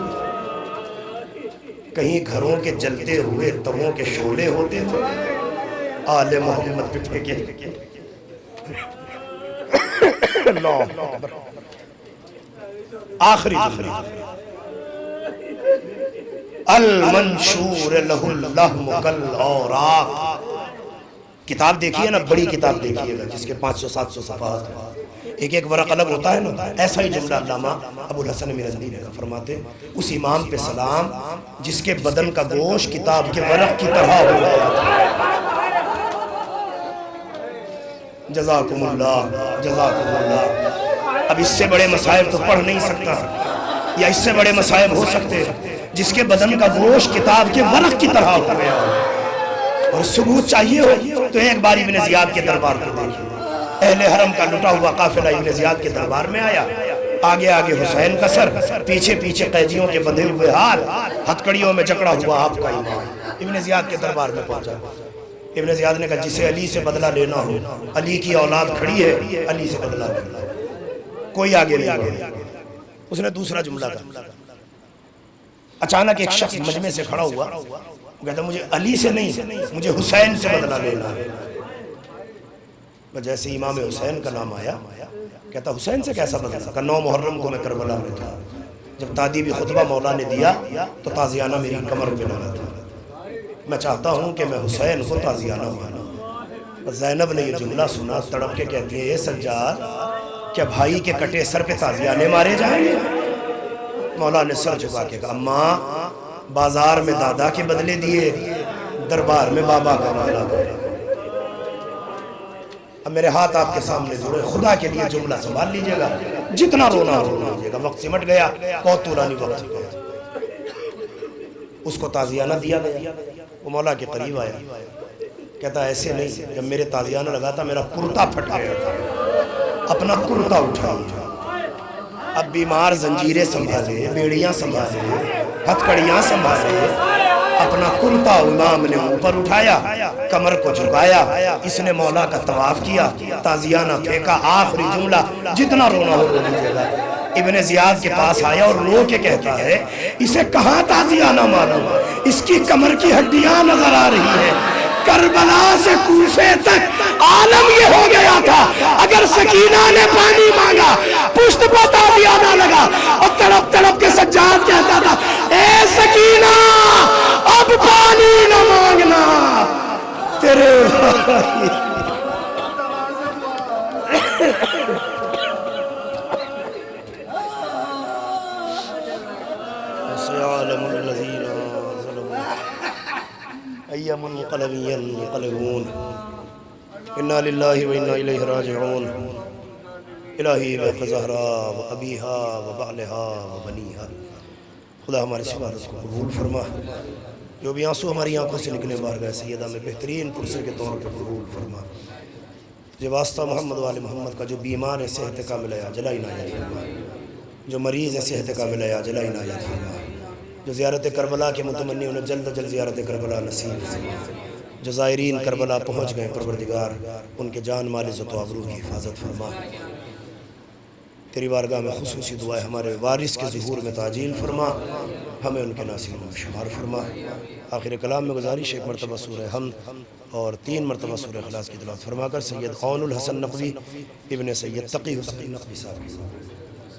کہیں گھروں کے جلتے ہوئے تووں کے شعلے ہوتے تھے, آل محمد پہ پھینکے. آخری جملہ المنشور لہ اللحم کالاوراق. کتاب دیکھیے نا, بڑی کتاب دیکھیے گا جس کے 500-700 صفحات ہیں, ایک ایک ورق الگ ہوتا ہے نا. ایسا ہی جملہ علامہ ابو الحسن مرندی نے فرماتے اس امام پہ سلام جس کے بدن کا گوشت کتاب کے ورق کی طرح ہو گیا تھا. جزاکم اللہ جزاکم اللہ. اب اس سے بڑے مصائب تو پڑھ نہیں سکتا, یا اس سے بڑے مصائب ہو سکتے جس کے بدن کا گوشت کتاب کے ورق کی طرح ہو گیا. اور ثبوت چاہیے ہو تو ایک بار ابن زیاد کے دربار پر دیکھیے. اہل حرم کا لٹا ہوا قافلہ ابن زیاد کے دربار میں آیا, آگے آگے حسین کا سر, پیچھے پیچھے قیدیوں کے بندھے ہوئے ہاتھ, ہتھکڑیوں میں جکڑا ہوا آپ کا امام ابن زیاد کے دربار میں پہنچا. ابن زیاد نے کہا جسے علی سے بدلہ لینا ہو, علی کی اولاد کھڑی ہے, علی سے بدلہ لینا, کوئی آگے نہیں آگے. اس نے دوسرا جملہ کہا. اچانک ایک شخص مجمع سے کھڑا ہوا, وہ کہتا مجھے علی سے نہیں, مجھے حسین سے بدلہ لینا ہے. جیسے امام حسین کا نام آیا, کہتا حسین سے کیسا بدلہ؟ کہ 9 محرم کو میں کربلا میں تھا, جب تادیبی خطبہ مولا نے دیا تو تازیانہ میری کمر پہ لگا تھا, میں چاہتا ہوں کہ میں حسین کو تازیانہ مانوں. زینب نے یہ جملہ سنا, تڑپ کے کہتی ہے اے سجاد, کیا بھائی کے کٹے سر پہ تازیانے مارے جائیں گے؟ مولا نے سر جھکا کے کہا اماں, بازار میں دادا کے بدلے دیے, دربار میں بابا کا بدلہ کرے. اب میرے ہاتھ آپ کے سامنے جوڑے, خدا کے لیے جملہ سنبھال لیجئے گا, جتنا رونا رو لیجئے گا. وقت سمٹ گیا, بہت طولانی وقت. اس کو تازیانہ دیا گیا, وہ مولا کے قریب آیا, کہتا ایسے نہیں, جب میرے تازیانہ لگا تھا میرا کرتا پھٹ گیا تھا, اپنا کرتا اٹھایا. اب بیمار زنجیریں سنبھالے, بیڑیاں سنبھالے, ہتھکڑیاں سنبھالے, اپنا کرتا امام نے اوپر اٹھایا، کمر کو جھکایا، اس نے مولا کا طواف کیا، تازیانہ پھینکا، آخری جملہ جتنا رونا ہو رو لیجیے گا۔ ابن زیاد کے پاس آیا اور رو کے کہتا ہے اسے کہاں تازیانہ معلوم، اس کی کمر کی ہڈیاں نظر آ رہی ہیں۔ کربلا سے کوفے تک عالم یہ ہو گیا تھا، اگر سکینہ نے پانی مانگا پشت پہ تازیانہ لگا، اور تڑپ تڑپ کے سجاد کہتا تھا اے سکینہ اب پانی نہ مانگنا تیرے سيعلم الذين ظلموا أي منقلب ينقلبون إنا لله وإنا إليه راجعون الہی بحق زہرا و ابیہا و بعلہا و بنیہا۔ خدا ہماری سفارت کو قبول فرما، جو بھی آنسو ہماری آنکھوں سے نکلے بارگاہ سیدہ میں بہترین پرسے کے طور پر قبول فرما۔ جو واسطہ محمد والے محمد کا جو بیمار ہے صحت کا ملیا جلائی عنایت فرما، جو مریض ہے صحت کا ملیا جلائی عنایت فرما، جو زیارت کربلا کے متمنی انہیں جلد جلد زیارت کربلا نصیب فرما، جو زائرین کربلا پہنچ گئے پروردگار ان کے جان مال عزت و آبرو کی حفاظت فرما۔ تیری بارگاہ میں خصوصی دعا ہے ہمارے وارث کے ظہور میں تعجیل فرما، ہمیں ان کے ناصروں میں شمار فرما۔ آخر کلام میں گزارش ایک مرتبہ سورہ حمد اور 3 مرتبہ سورہ اخلاص کی تلاوت فرما کر سید قون الحسن نقوی ابن سید تقی حسین نقوی صاحب کی